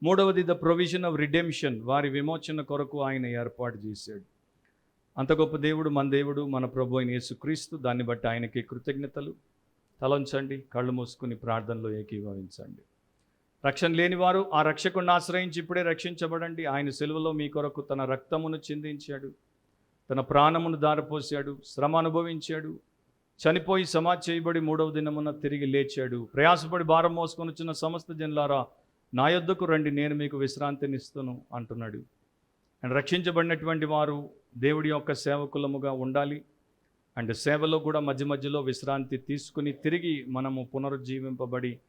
మూడవది ద ప్రొవిజన్ ఆఫ్ రిడెంప్షన్, వారి విమోచన కొరకు ఆయన ఏర్పాటు చేశాడు. అంత గొప్ప దేవుడు మన దేవుడు, మన ప్రభు అయిన యేసుక్రీస్తు. దాన్ని బట్టి ఆయనకి కృతజ్ఞతలు. తలంచండి, కళ్ళు మూసుకుని ప్రార్థనలో ఏకీభవించండి. రక్షణ లేని వారు ఆ రక్షకుడిని ఆశ్రయించి ఇప్పుడే రక్షించబడండి. ఆయన సిలువలో మీ కొరకు తన రక్తమును చిందించాడు, తన ప్రాణమును దారపోసాడు, శ్రమ అనుభవించాడు, చనిపోయి సమాధి చేయబడి మూడవ దినమున తిరిగి లేచాడు. ప్రయాసపడి భారం మోసుకొని వచ్చిన సమస్త జనులారా నా యొద్దకు రండి, నేను మీకు విశ్రాంతినిస్తును అంటున్నాడు. అండ్ రక్షించబడినటువంటి వారు దేవుడి యొక్క సేవకులముగా ఉండాలి. అండ్ సేవలో కూడా మధ్య మధ్యలో విశ్రాంతి తీసుకుని తిరిగి మనము పునరుజ్జీవింపబడి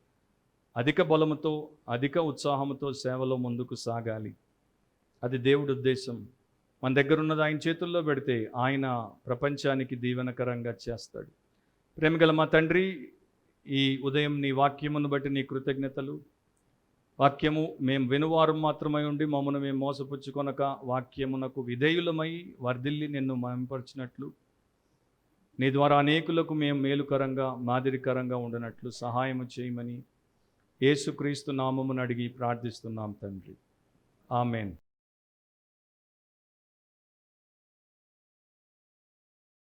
అధిక బలముతో అధిక ఉత్సాహంతో సేవలో ముందుకు సాగాలి. అది దేవుడి ఉద్దేశం. మన దగ్గర ఉన్నది ఆయన చేతుల్లో పెడితే ఆయన ప్రపంచానికి దీవెనకరంగా చేస్తాడు. ప్రేమగల మా తండ్రి, ఈ ఉదయం నీ వాక్యమును బట్టి నీ కృతజ్ఞతలు. వాక్యము మేము వినువారు మాత్రమై ఉండి మమ్మను మేము మోసపుచ్చుకొనక వాక్యమునకు విధేయులమై వర్ధిల్లి నిన్ను మహింపరిచినట్లు, నీ ద్వారా అనేకులకు మేము మేలుకరంగా మాదిరికరంగా ఉండనట్లు సహాయము చేయమని యేసుక్రీస్తు నామమును అడిగి ప్రార్థిస్తున్నాం తండ్రి. ఆమెన్.